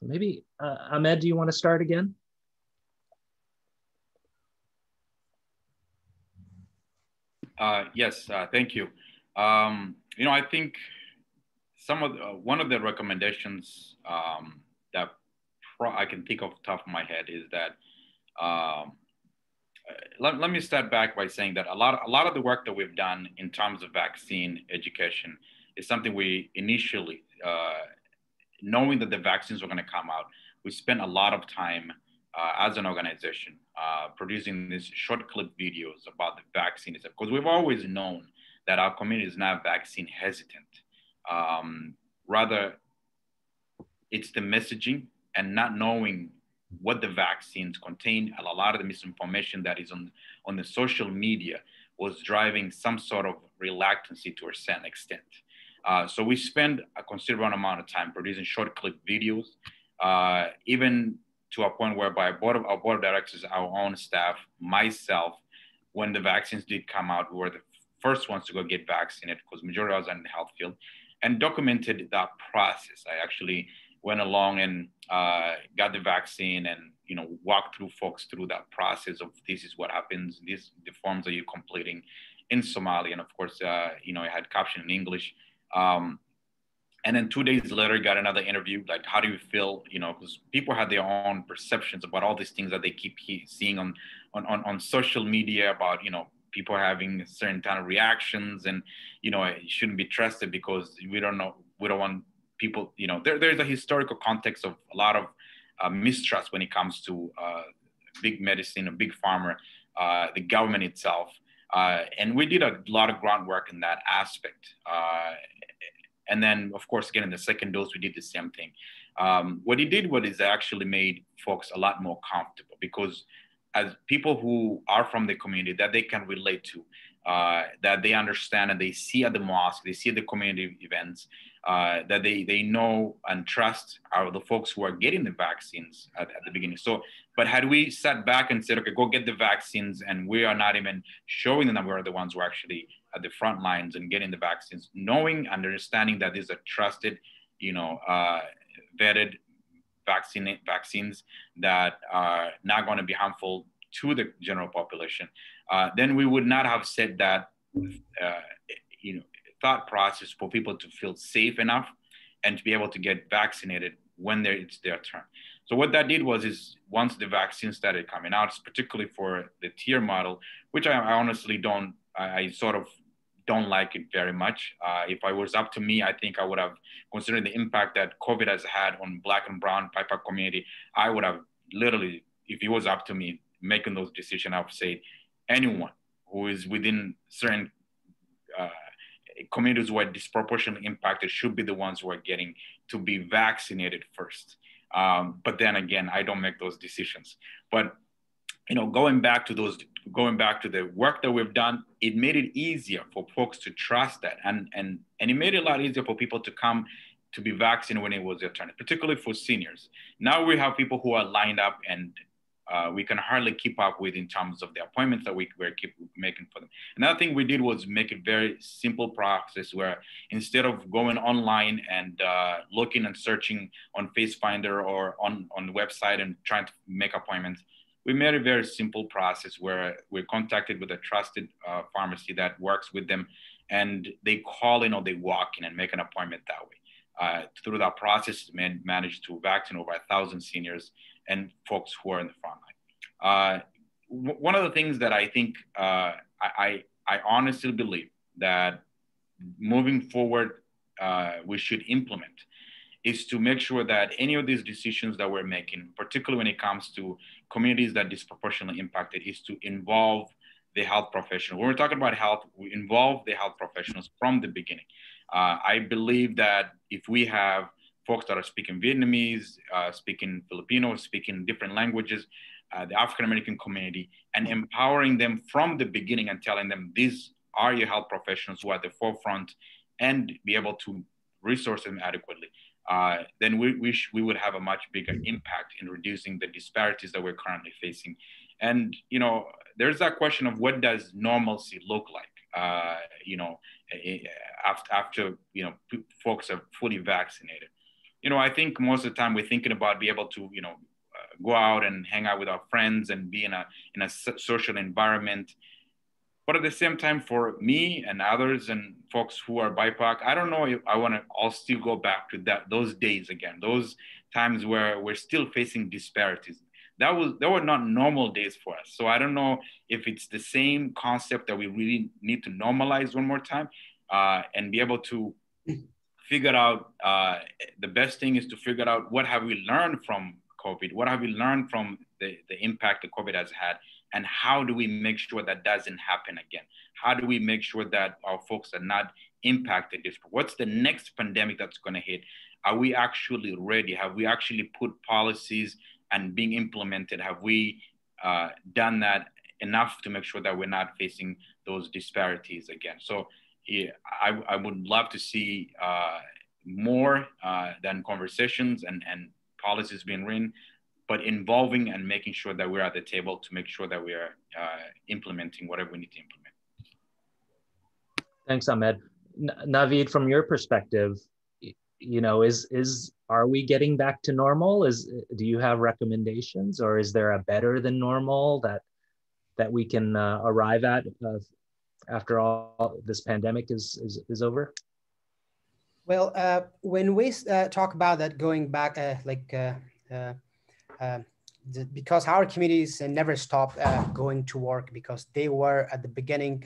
Maybe, Ahmed, do you want to start again? Yes, thank you. I think one of the recommendations that I can think of top of my head is that let me start back by saying that a lot of the work that we've done in terms of vaccine education is something we initially, knowing that the vaccines were going to come out, we spent a lot of time as an organization producing these short clip videos about the vaccine itself, because we've always known that our community is not vaccine hesitant. Rather, it's the messaging and not knowing what the vaccines contain, and a lot of the misinformation that is on the social media was driving some sort of reluctancy to a certain extent. So we spend a considerable amount of time producing short clip videos, even to a point whereby our board of directors, our own staff, myself, when the vaccines did come out, we were the first ones to go get vaccinated because majority of us are in the health field, and documented that process. I actually went along and got the vaccine and walked through folks through that process of this is what happens, the forms that you're completing in Somali, and of course, I had caption in English. And then 2 days later, got another interview, like, how do you feel? Because people had their own perceptions about all these things that they keep seeing on social media about, people having certain kind of reactions, and, it shouldn't be trusted because we don't want people, there's a historical context of a lot of mistrust when it comes to big medicine, a big pharma, the government itself. And we did a lot of groundwork in that aspect. And then, of course, again, in the second dose, we did the same thing. What it did was it actually made folks a lot more comfortable, because as people who are from the community that they can relate to, that they understand and they see at the mosque, they see at the community events, that they know and trust are the folks who are getting the vaccines at the beginning. So, but had we sat back and said, okay, go get the vaccines, and we are not even showing them that we're the ones who are actually at the front lines and getting the vaccines, knowing, understanding that these are trusted, vetted vaccines that are not going to be harmful to the general population, then we would not have said that, thought process for people to feel safe enough and to be able to get vaccinated when it's their turn. So what that did is once the vaccine started coming out, particularly for the tier model, which I honestly I sort of don't like it very much. If it was up to me, I think I would have considered the impact that COVID has had on Black and Brown BIPOC community. I would have literally, if it was up to me making those decisions, I would say anyone who is within certain communities who are disproportionately impacted should be the ones who are getting to be vaccinated first. But then again, I don't make those decisions. But going back to the work that we've done, it made it easier for folks to trust that, and it made it a lot easier for people to come to be vaccinated when it was their turn, particularly for seniors. Now we have people who are lined up, and we can hardly keep up with in terms of the appointments that we're keep making for them. Another thing we did was make a very simple process where instead of going online and looking and searching on FaceFinder or on the website and trying to make appointments, we made a very simple process where we're contacted with a trusted pharmacy that works with them, and they call in or they walk in and make an appointment that way. Through that process, managed to vaccinate over 1,000 seniors and folks who are in the front line. One of the things that I think I honestly believe that moving forward we should implement is to make sure that any of these decisions that we're making, particularly when it comes to communities that disproportionately impacted, is to involve the health professionals. When we're talking about health, we involve the health professionals from the beginning. I believe that if we have folks that are speaking Vietnamese, speaking Filipino, speaking different languages, the African-American community, and empowering them from the beginning and telling them these are your health professionals who are at the forefront, and be able to resource them adequately, then we would have a much bigger impact in reducing the disparities that we're currently facing. And, there's that question of what does normalcy look like, after folks are fully vaccinated. I think most of the time we're thinking about be able to, go out and hang out with our friends and be in a social environment. But at the same time, for me and others and folks who are BIPOC, I don't know if I want to all still go back to those days again, those times where we're still facing disparities. They were not normal days for us. So I don't know if it's the same concept that we really need to normalize one more time and be able to figure out, the best thing is to figure out what have we learned from COVID? What have we learned from the impact that COVID has had? And how do we make sure that doesn't happen again? How do we make sure that our folks are not impacted? What's the next pandemic that's going to hit? Are we actually ready? Have we actually put policies and being implemented? Have we done that enough to make sure that we're not facing those disparities again? So yeah, I would love to see more than conversations and policies being written, but involving and making sure that we're at the table to make sure that we are implementing whatever we need to implement. Thanks, Ahmed. Navid, from your perspective, are we getting back to normal? Do you have recommendations, or is there a better than normal that we can arrive at after all this pandemic is over? Well, when we talk about that going back, because our communities never stopped going to work, because they were at the beginning,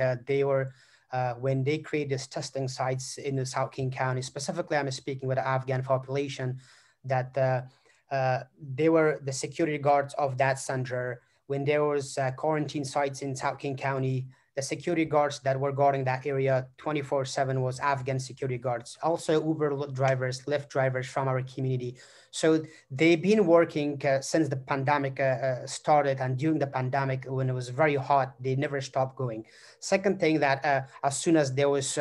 when they created these testing sites in the South King County, specifically I'm speaking with the Afghan population, that they were the security guards of that center. When there was quarantine sites in South King County, the security guards that were guarding that area 24/7 was Afghan security guards. Also Uber drivers, Lyft drivers from our community. So they've been working since the pandemic started, and during the pandemic when it was very hot, they never stopped going. Second thing, that as soon as there was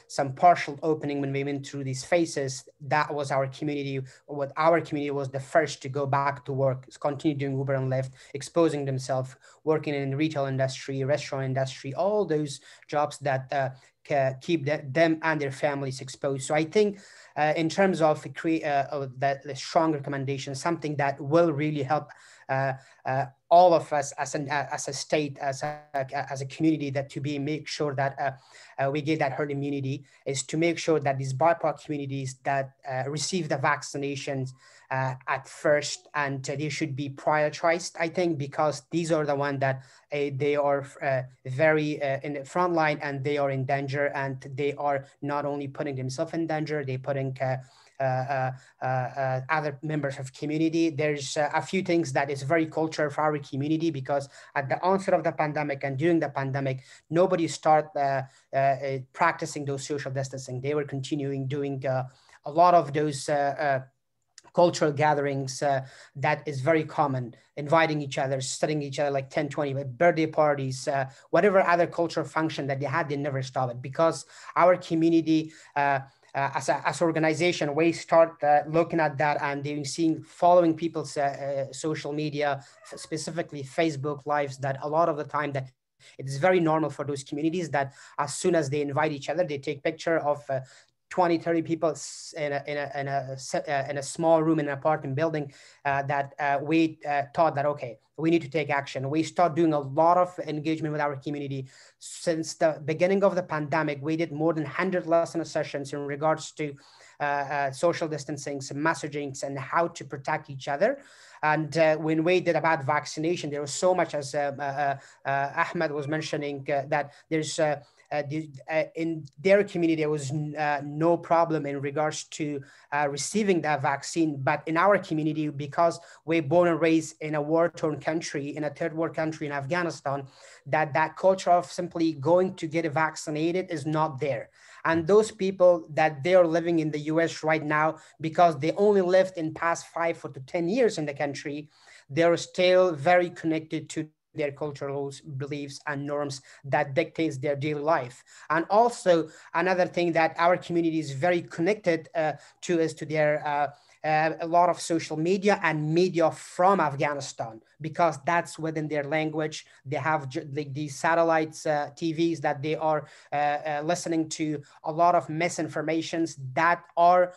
some partial opening, when we went through these phases, that was our community. What our community was the first to go back to work, continue doing Uber and Lyft, exposing themselves, working in the retail industry, restaurant industry, all those jobs that keep them and their families exposed. So I think in terms of that strong recommendation, something that will really help all of us as a state, as a community, that to make sure that we get that herd immunity, is to make sure that these BIPOC communities that receive the vaccinations at first, and they should be prioritized, I think, because these are the ones that they are very in the front line, and they are in danger, and they are not only putting themselves in danger, they're putting other members of community. There's a few things that is very cultural for our community, because at the onset of the pandemic and during the pandemic, nobody start practicing those social distancing. They were continuing doing a lot of those cultural gatherings that is very common, inviting each other, studying each other, like 10, 20 birthday parties, whatever other cultural function that they had, they never stopped it, because our community as organization, we start looking at that and following people's social media, specifically Facebook lives, that a lot of the time that it's very normal for those communities that as soon as they invite each other, they take picture of 20, 30 people in a small room in an apartment building, that we thought that, okay, we need to take action. We start doing a lot of engagement with our community. Since the beginning of the pandemic, we did more than 100 lesson sessions in regards to social distancing, some messaging, and how to protect each other. And when we did about vaccination, there was so much, as Ahmed was mentioning, that there's in their community, there was no problem in regards to receiving that vaccine. But in our community, because we're born and raised in a war-torn country, in a third world country in Afghanistan, that culture of simply going to get vaccinated is not there. And those people that they are living in the US right now, because they only lived in past 5 to 10 years in the country, they're still very connected to their cultural beliefs and norms that dictates their daily life. And also another thing that our community is very connected to is to their a lot of social media and media from Afghanistan, because that's within their language. They have these satellites, TVs that they are listening to a lot of misinformations that are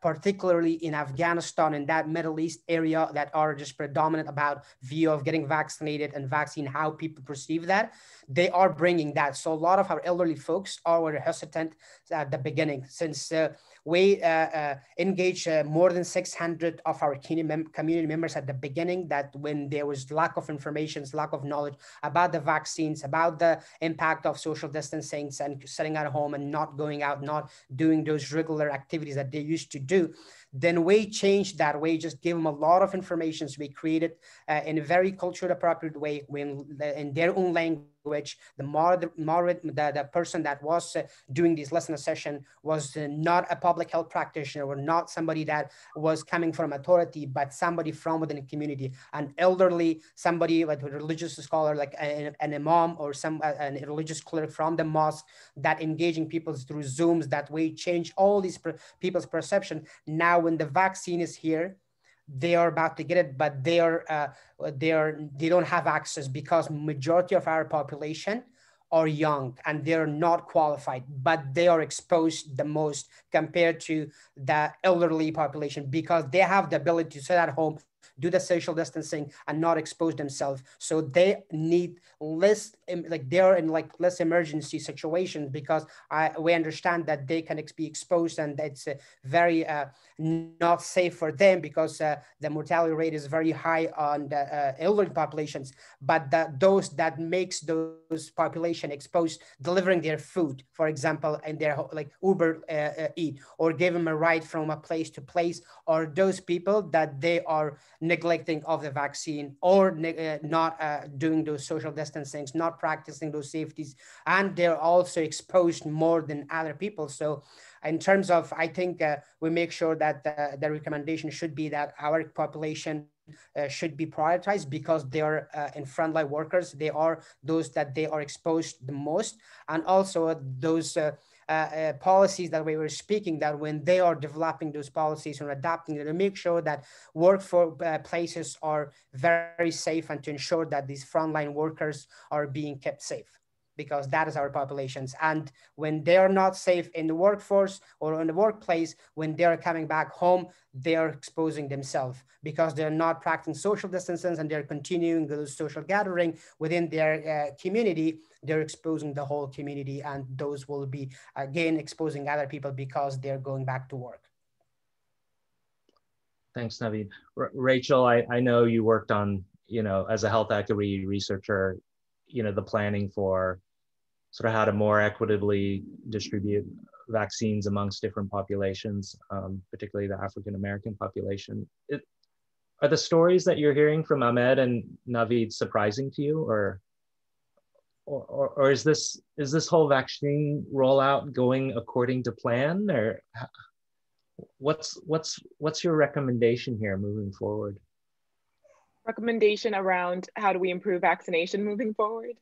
particularly in Afghanistan and that Middle East area that are just predominant about view of getting vaccinated and vaccine, how people perceive that. They are bringing that. So a lot of our elderly folks are hesitant at the beginning, since we engaged more than 600 of our community members at the beginning, that when there was lack of information, lack of knowledge about the vaccines, about the impact of social distancing and sitting at home and not going out, not doing those regular activities that they used to do, then we changed that. We just gave them a lot of information. So we created in a very culturally appropriate way, in their own language. The person that was doing this lesson session was not a public health practitioner, or not somebody that was coming from authority, but somebody from within the community, an elderly, somebody like a religious scholar, like an imam or a religious clerk from the mosque, that engaging people through Zooms, that way change all these people's perception. Now, when the vaccine is here, they are about to get it, but they don't have access, because majority of our population are young and they're not qualified, but they are exposed the most compared to the elderly population, because they have the ability to sit at home, do the social distancing and not expose themselves. So they need less, like they're in like less emergency situations, because we understand that they can be exposed, and it's very not safe for them, because the mortality rate is very high on the elderly populations. But those that makes those population exposed, delivering their food, for example, in their like Uber Eat, or give them a ride from a place to place, or those people that they are neglecting of the vaccine, or not doing those social distancings, not practicing those safeties, and they're also exposed more than other people. So in terms of, I think we make sure that the recommendation should be that our population should be prioritized, because they are in frontline workers. They are those that they are exposed the most, and also those policies that we were speaking, that when they are developing those policies and adapting them, to make sure that workforce places are very safe, and to ensure that these frontline workers are being kept safe, because that is our populations. And when they are not safe in the workforce or in the workplace, when they are coming back home, they are exposing themselves, because they're not practicing social distancing and they're continuing those social gathering within their community. They're exposing the whole community, and those will be again exposing other people, because they're going back to work. Thanks, Navid. Rachel, I know you worked on, as a health equity researcher, the planning for sort of how to more equitably distribute vaccines amongst different populations, particularly the African-American population. Are the stories that you're hearing from Ahmed and Navid surprising to you, or is this whole vaccine rollout going according to plan, or what's your recommendation here moving forward? Recommendation around how do we improve vaccination moving forward?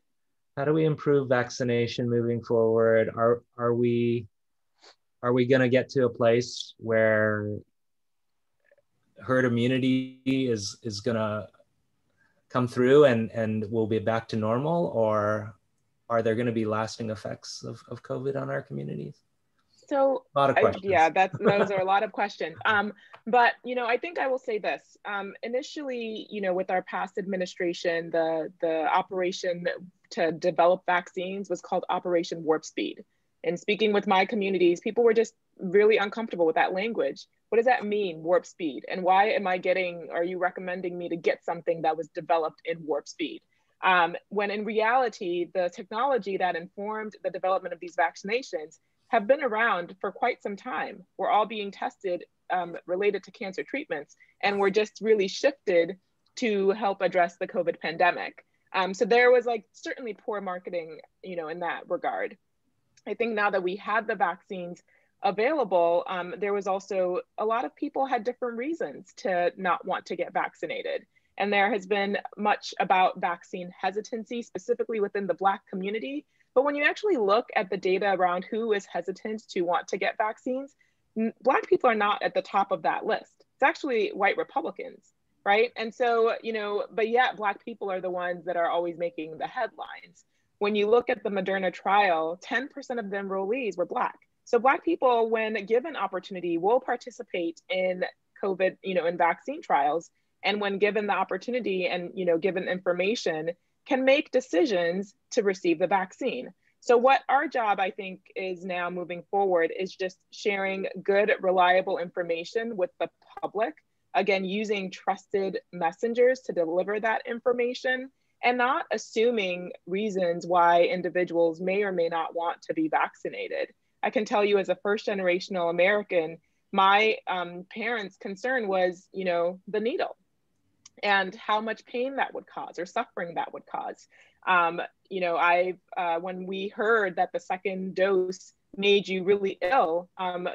How do we improve vaccination moving forward? Are we going to get to a place where herd immunity is going to come through and we'll be back to normal, or are there going to be lasting effects of COVID on our communities? So a lot of questions. Yeah, those are a lot of questions. But I think I will say this. Initially, with our past administration, the operation to develop vaccines was called Operation Warp Speed. And speaking with my communities, people were just really uncomfortable with that language. What does that mean, warp speed? And why are you recommending me to get something that was developed in warp speed? When in reality, the technology that informed the development of these vaccinations have been around for quite some time. We're all being tested related to cancer treatments, and we're just really shifted to help address the COVID pandemic. So there was certainly poor marketing, in that regard. I think now that we have the vaccines available, there was also a lot of people had different reasons to not want to get vaccinated. And there has been much about vaccine hesitancy, specifically within the Black community. But when you actually look at the data around who is hesitant to want to get vaccines, Black people are not at the top of that list. it's actually white Republicans, right? And so, you know, but yet Black people are the ones that are always making the headlines. When you look at the Moderna trial, 10% of the enrollees were Black. So Black people, when given opportunity, will participate in COVID, you know, in vaccine trials. And when given the opportunity and, you know, given information, can make decisions to receive the vaccine. So what our job, I think, is now moving forward is just sharing good, reliable information with the public. Again, using trusted messengers to deliver that information and not assuming reasons why individuals may or may not want to be vaccinated. I can tell you as a first-generational American, my parents' concern was, you know, the needle and how much pain that would cause or suffering that would cause. You know, when we heard that the second dose made you really ill,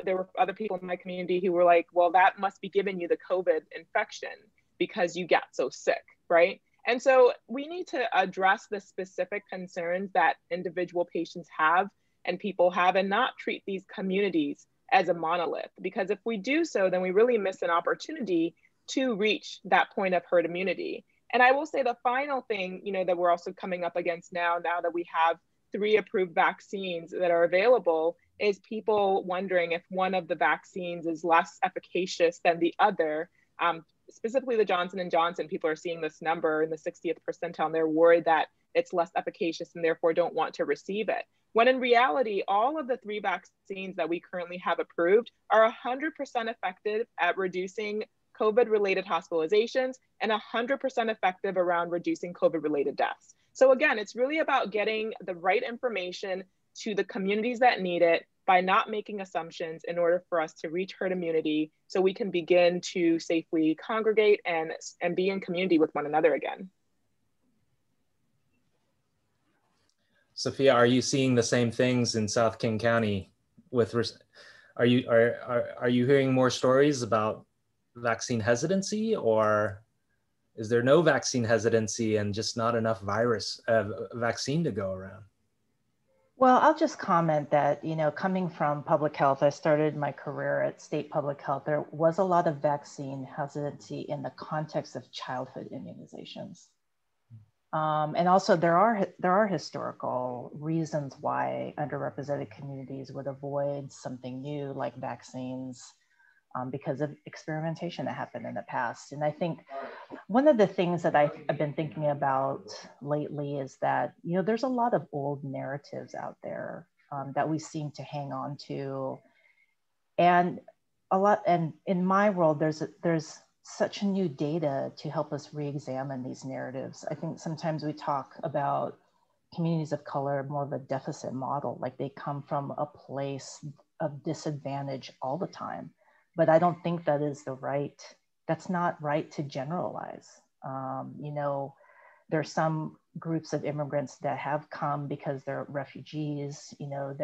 there were other people in my community who were like, well, that must be giving you the COVID infection because you got so sick, right? And so we need to address the specific concerns that individual patients have and people have and not treat these communities as a monolith. Because if we do so, then we really miss an opportunity to reach that point of herd immunity. And I will say the final thing, you know, that we're also coming up against now that we have 3 approved vaccines that are available is people wondering if one of the vaccines is less efficacious than the other. Specifically the Johnson & Johnson, people are seeing this number in the 60th percentile and they're worried that it's less efficacious and therefore don't want to receive it. When in reality, all of the 3 vaccines that we currently have approved are 100% effective at reducing COVID-related hospitalizations and 100% effective around reducing COVID-related deaths. So again, it's really about getting the right information to the communities that need it by not making assumptions in order for us to reach herd immunity so we can begin to safely congregate and be in community with one another again. Sofia, are you seeing the same things in South King County? Are you hearing more stories about vaccine hesitancy, or is there no vaccine hesitancy and just not enough vaccine to go around? Well, I'll just comment that, you know, coming from public health, I started my career at state public health. There was a lot of vaccine hesitancy in the context of childhood immunizations. And also there are historical reasons why underrepresented communities would avoid something new like vaccines because of experimentation that happened in the past. And I think one of the things that I've been thinking about lately is that, you know, there's a lot of old narratives out there that we seem to hang on to. And in my world, there's such new data to help us re-examine these narratives. I think sometimes we talk about communities of color, more of a deficit model, like they come from a place of disadvantage all the time. But I don't think that's not right to generalize. You know, there's some groups of immigrants that have come because they're refugees, you know,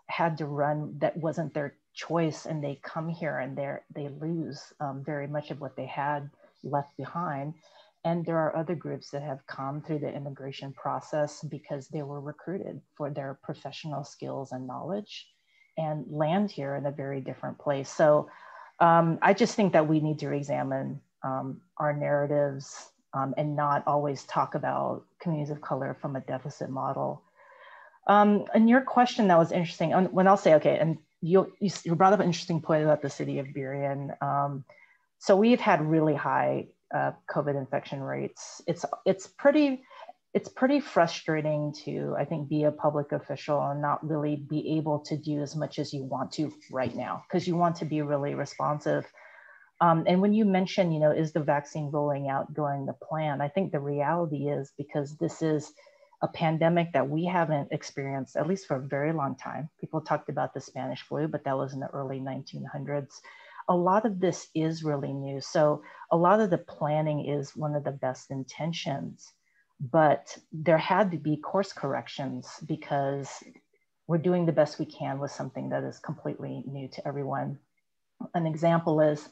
had to run, that wasn't their choice, and they come here and they lose very much of what they had left behind. And there are other groups that have come through the immigration process because they were recruited for their professional skills and knowledge and land here in a very different place. So I just think that we need to re-examine our narratives and not always talk about communities of color from a deficit model. And your question that was interesting, when I'll say, okay, and you brought up an interesting point about the city of Burien. So we've had really high COVID infection rates. It's pretty frustrating to, I think, be a public official and not really be able to do as much as you want to right now, because you want to be really responsive. And when you mention, you know, is the vaccine rolling out going the plan? I think the reality is, because this is a pandemic that we haven't experienced, at least for a very long time. People talked about the Spanish flu, but that was in the early 1900s. A lot of this is really new. So a lot of the planning is one of the best intentions, but there had to be course corrections because we're doing the best we can with something that is completely new to everyone. An example is,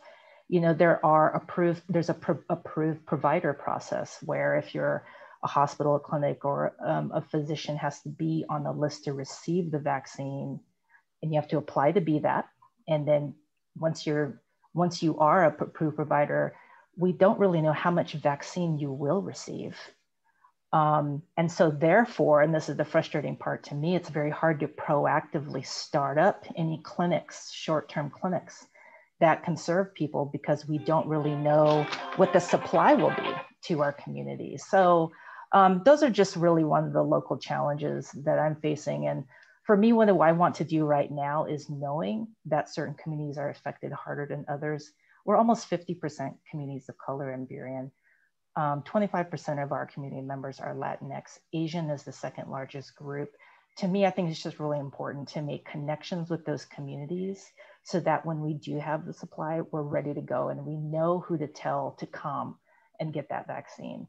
you know, there's a approved provider process where if you're a hospital, a clinic, or a physician has to be on the list to receive the vaccine, and you have to apply to be that. And then once you're once you are a approved provider, we don't really know how much vaccine you will receive. And so therefore, and this is the frustrating part to me, it's very hard to proactively start up any clinics, short-term clinics that can serve people because we don't really know what the supply will be to our communities. So those are just really one of the local challenges that I'm facing. And for me, what I want to do right now is knowing that certain communities are affected harder than others. We're almost 50% communities of color in Burien. 25% of our community members are Latinx. Asian is the second largest group. To me, I think it's just really important to make connections with those communities so that when we do have the supply, we're ready to go and we know who to tell to come and get that vaccine.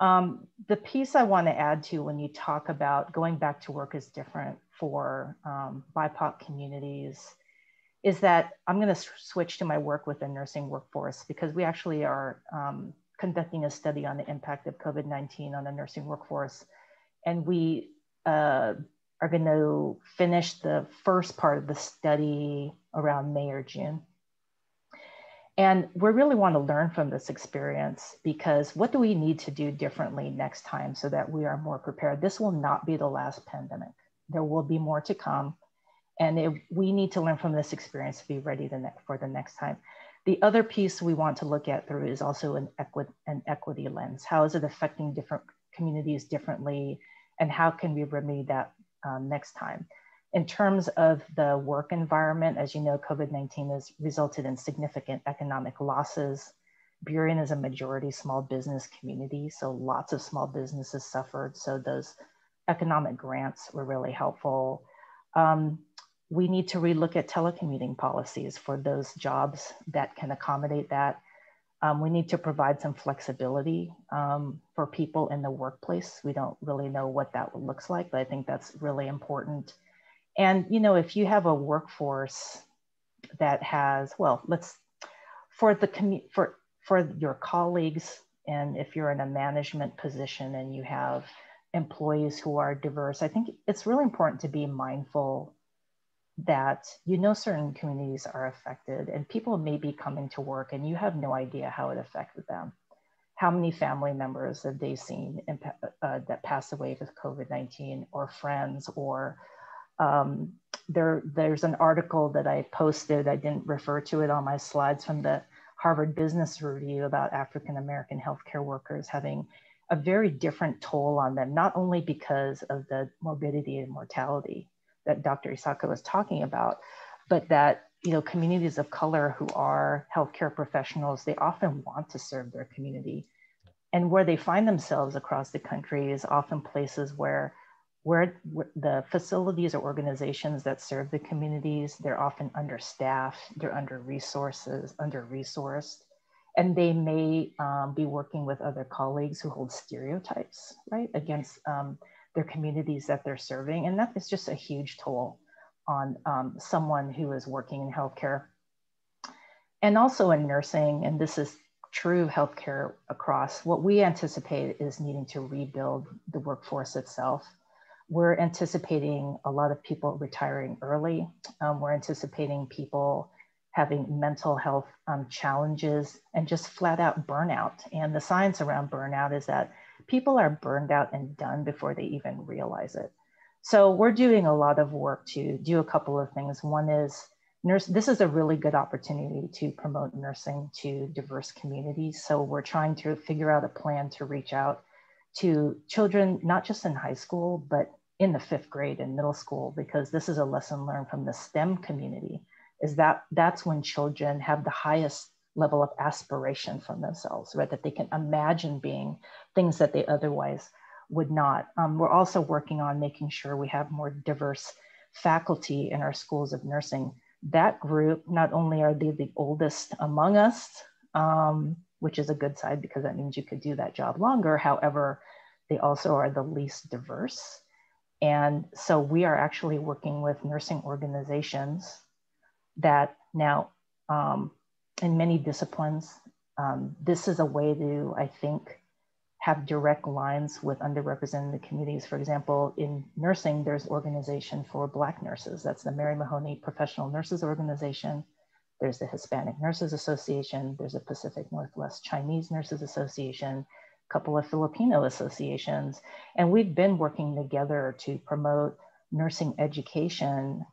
The piece I want to add to when you talk about going back to work is different for BIPOC communities is that I'm going to switch to my work with the nursing workforce because we actually are conducting a study on the impact of COVID-19 on the nursing workforce. And we are going to finish the first part of the study around May or June. And we really want to learn from this experience because what do we need to do differently next time so that we are more prepared? This will not be the last pandemic. There will be more to come. And we need to learn from this experience to be ready for the next time. The other piece we want to look at through is also an equity lens. How is it affecting different communities differently? And how can we remedy that next time? In terms of the work environment, as you know, COVID-19 has resulted in significant economic losses. Burien is a majority small business community, so lots of small businesses suffered. So those economic grants were really helpful. We need to relook at telecommuting policies for those jobs that can accommodate that. We need to provide some flexibility for people in the workplace. We don't really know what that looks like, but I think that's really important. And, you know, if you have a workforce that has, well, for your colleagues, and if you're in a management position and you have employees who are diverse, I think it's really important to be mindful that, you know, certain communities are affected and people may be coming to work and you have no idea how it affected them. How many family members have they seen that passed away with COVID-19 or friends or there's an article that I posted, I didn't refer to it on my slides, from the Harvard Business Review about African-American healthcare workers having a very different toll on them, not only because of the morbidity and mortality that Dr. Issaka was talking about, but that, you know, communities of color who are healthcare professionals, they often want to serve their community. And where they find themselves across the country is often places where the facilities or organizations that serve the communities, they're often understaffed, they're under-resourced, and they may be working with other colleagues who hold stereotypes, right, against their communities that they're serving. And that is just a huge toll on someone who is working in healthcare. And also in nursing, and this is true of healthcare across, what we anticipate is needing to rebuild the workforce itself. We're anticipating a lot of people retiring early. We're anticipating people having mental health challenges and just flat out burnout. And the science around burnout is that people are burned out and done before they even realize it. So we're doing a lot of work to do a couple of things. One is this is a really good opportunity to promote nursing to diverse communities. So we're trying to figure out a plan to reach out to children, not just in high school, but in the 5th grade and middle school, because this is a lesson learned from the STEM community, is that's when children have the highest level of aspiration from themselves, right? That they can imagine being things that they otherwise would not. We're also working on making sure we have more diverse faculty in our schools of nursing. That group, not only are they the oldest among us, which is a good side because that means you could do that job longer. However, they also are the least diverse. And so we are actually working with nursing organizations that now, in many disciplines, this is a way to, I think, have direct lines with underrepresented communities. For example, in nursing, there's organization for Black nurses. That's the Mary Mahoney Professional Nurses Organization. there's the Hispanic Nurses Association, there's a Pacific Northwest Chinese Nurses Association, a couple of Filipino associations, and we've been working together to promote nursing education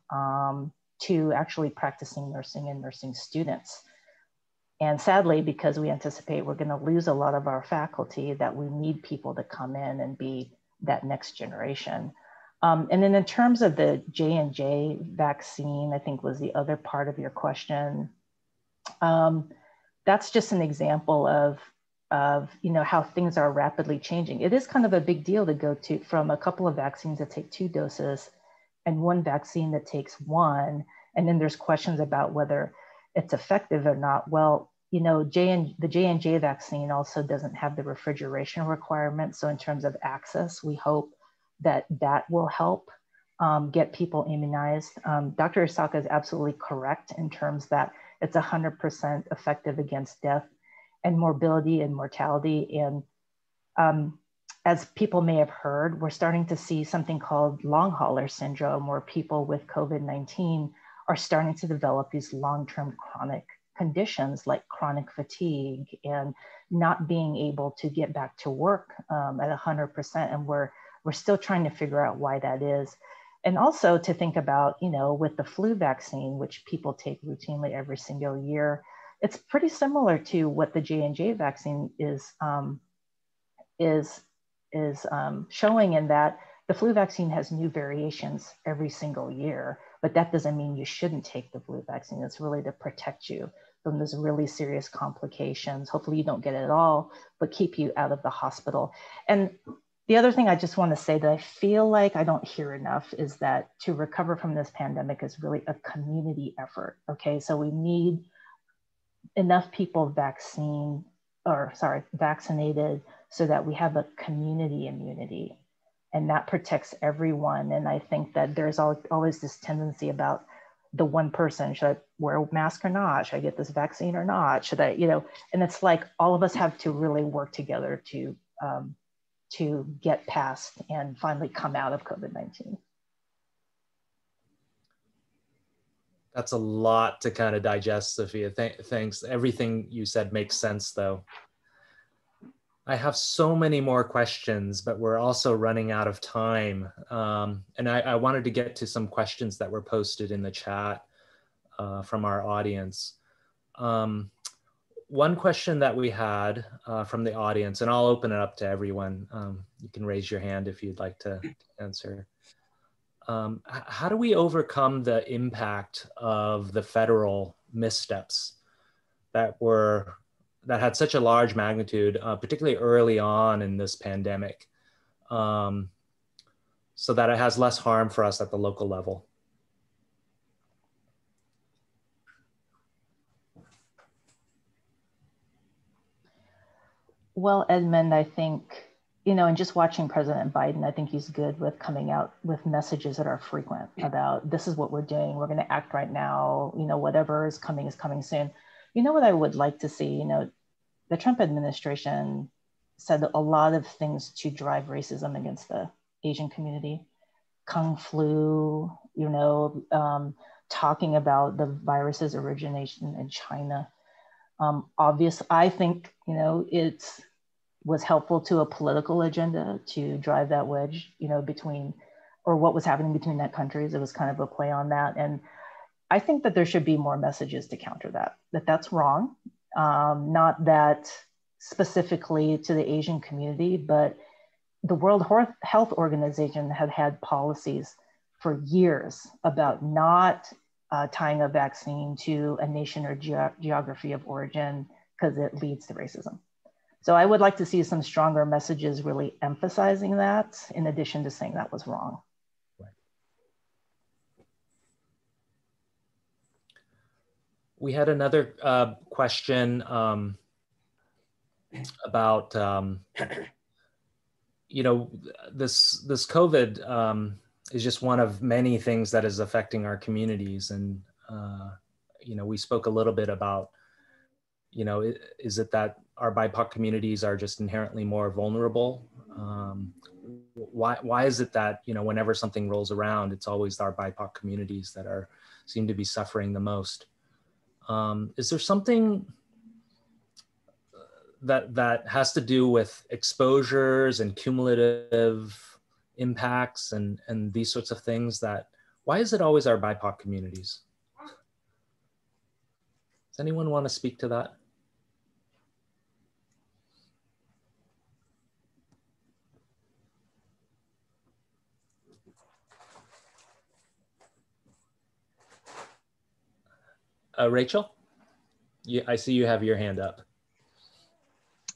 to actually practicing nursing and nursing students. And sadly, because we anticipate we're going to lose a lot of our faculty, that we need people to come in and be that next generation. And then in terms of the J&J vaccine, I think was the other part of your question. That's just an example of how things are rapidly changing. It is kind of a big deal to go from a couple of vaccines that take 2 doses and one vaccine that takes 1. And then there's questions about whether it's effective or not. Well, the J&J vaccine also doesn't have the refrigeration requirement. So in terms of access, we hope that will help get people immunized. Dr. Issaka is absolutely correct in terms that it's 100% effective against death and morbidity and mortality. And as people may have heard, we're starting to see something called long hauler syndrome, where people with COVID-19 are starting to develop these long-term chronic conditions like chronic fatigue and not being able to get back to work at 100%. And we're still trying to figure out why that is. And also to think about, with the flu vaccine, which people take routinely every single year, it's pretty similar to what the J&J vaccine is showing, in that the flu vaccine has new variations every single year, but that doesn't mean you shouldn't take the flu vaccine. It's really to protect you from those really serious complications. Hopefully you don't get it at all, but keep you out of the hospital. And the other thing I just want to say that I feel like I don't hear enough is that to recover from this pandemic is really a community effort. Okay, so we need enough people vaccinated so that we have a community immunity, and that protects everyone. And I think that there's always this tendency about the one person, should I wear a mask or not? Should I get this vaccine or not? Should I, and it's like all of us have to really work together to get past and finally come out of COVID-19. That's a lot to kind of digest, Sophia. Thanks. Everything you said makes sense, though. I have so many more questions, but we're also running out of time. And I wanted to get to some questions that were posted in the chat from our audience. One question that we had from the audience, and I'll open it up to everyone. You can raise your hand if you'd like to answer. How do we overcome the impact of the federal missteps that had such a large magnitude, particularly early on in this pandemic, so that it has less harm for us at the local level? Well, Edmund, I think, and just watching President Biden, I think he's good with coming out with messages that are frequent about this is what we're doing. We're going to act right now. Whatever is coming soon. What I would like to see, the Trump administration said a lot of things to drive racism against the Asian community. Kung flu, talking about the virus's origination in China. I think, it was helpful to a political agenda to drive that wedge, between, or what was happening between that countries. It was kind of a play on that. And I think that there should be more messages to counter that's wrong. Not that specifically to the Asian community, but the World Health Organization had policies for years about not tying a vaccine to a nation or geography of origin because it leads to racism. So I would like to see some stronger messages really emphasizing that, in addition to saying that was wrong. Right. We had another question about, this COVID is just one of many things that is affecting our communities. And, we spoke a little bit about, is it that our BIPOC communities are just inherently more vulnerable? Why is it that, whenever something rolls around, it's always our BIPOC communities that seem to be suffering the most? Is there something that has to do with exposures and cumulative impacts and these sorts of things? That why is it always our BIPOC communities? Does anyone want to speak to that? Rachel, I see you have your hand up.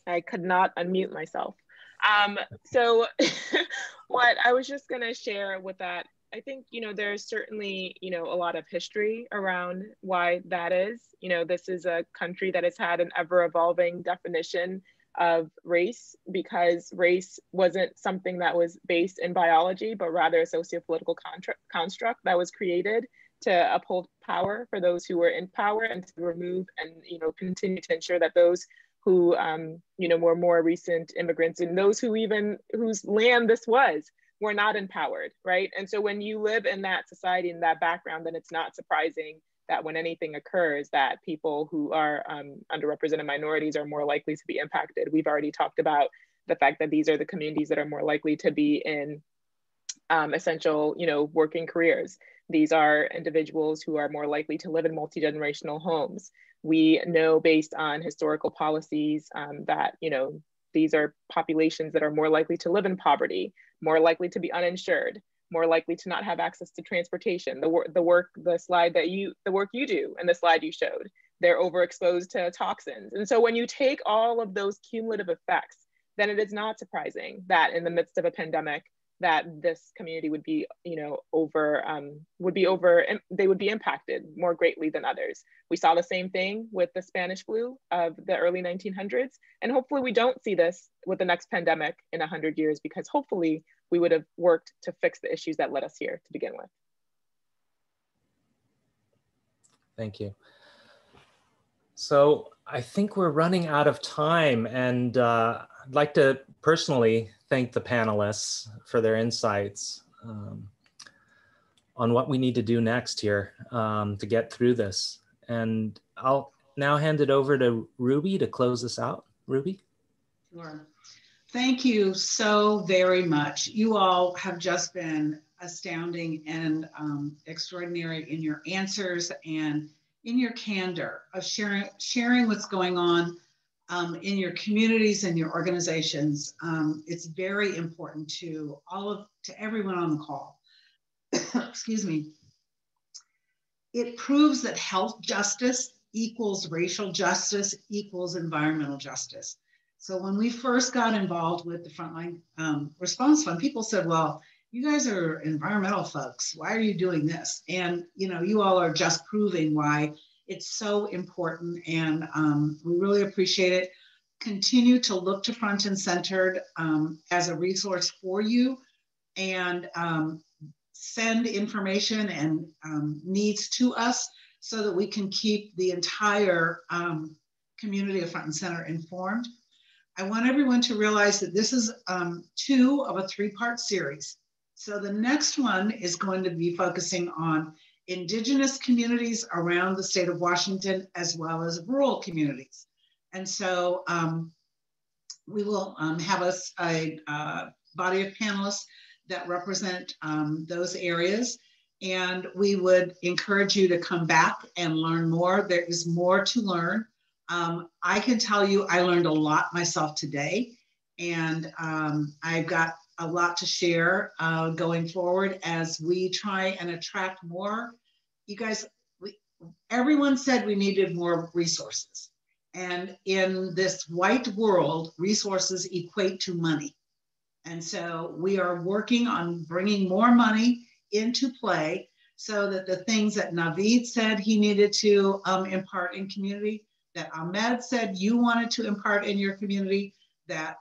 I could not unmute myself. So what I was just going to share with that, I think, there's certainly, a lot of history around why that is. This is a country that has had an ever evolving definition of race, because race wasn't something that was based in biology, but rather a sociopolitical construct that was created to uphold power for those who were in power, and to remove and continue to ensure that those who were more recent immigrants, and those whose land this was, were not empowered, right? And so when you live in that society, in that background, then it's not surprising that when anything occurs, that people who are underrepresented minorities are more likely to be impacted. We've already talked about the fact that these are the communities that are more likely to be in essential, working careers. These are individuals who are more likely to live in multi-generational homes. We know, based on historical policies, that these are populations that are more likely to live in poverty, more likely to be uninsured, more likely to not have access to transportation. The work you do and the slide you showed, they're overexposed to toxins. And so when you take all of those cumulative effects, then it is not surprising that in the midst of a pandemic, that this community would be, they would be impacted more greatly than others. We saw the same thing with the Spanish flu of the early 1900s. And hopefully we don't see this with the next pandemic in 100 years, because hopefully we would have worked to fix the issues that led us here to begin with. Thank you. So I think we're running out of time, and I'd like to personally thank the panelists for their insights on what we need to do next here to get through this. And I'll now hand it over to Ruby to close this out. Ruby? Sure. Thank you so very much. You all have just been astounding and extraordinary in your answers and in your candor of sharing what's going on in your communities and your organizations. It's very important to everyone on the call. Excuse me. It proves that health justice equals racial justice equals environmental justice. So when we first got involved with the Frontline Response Fund, people said, well, you guys are environmental folks. Why are you doing this? And you all are just proving why it's so important, and we really appreciate it. Continue to look to Front and Centered as a resource for you, and send information and needs to us so that we can keep the entire community of Front and Center informed. I want everyone to realize that this is 2 of a 3-part series. So the next one is going to be focusing on Indigenous communities around the state of Washington, as well as rural communities. And so we will have a body of panelists that represent those areas. And we would encourage you to come back and learn more. There is more to learn. I can tell you, I learned a lot myself today, and I've got a lot to share going forward as we try and attract more. You guys, everyone said we needed more resources. And in this white world, resources equate to money. And so we are working on bringing more money into play so that the things that Navid said he needed to impart in community, that Ahmed said you wanted to impart in your community, that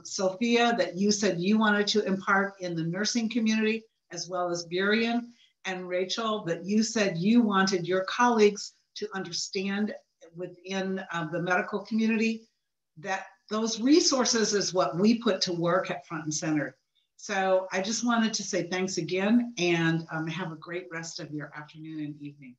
Sofia, that you said you wanted to impart in the nursing community, as well as Burian, and Rachel, that you said you wanted your colleagues to understand within the medical community, that those resources is what we put to work at Front and Center. So I just wanted to say thanks again, and have a great rest of your afternoon and evening.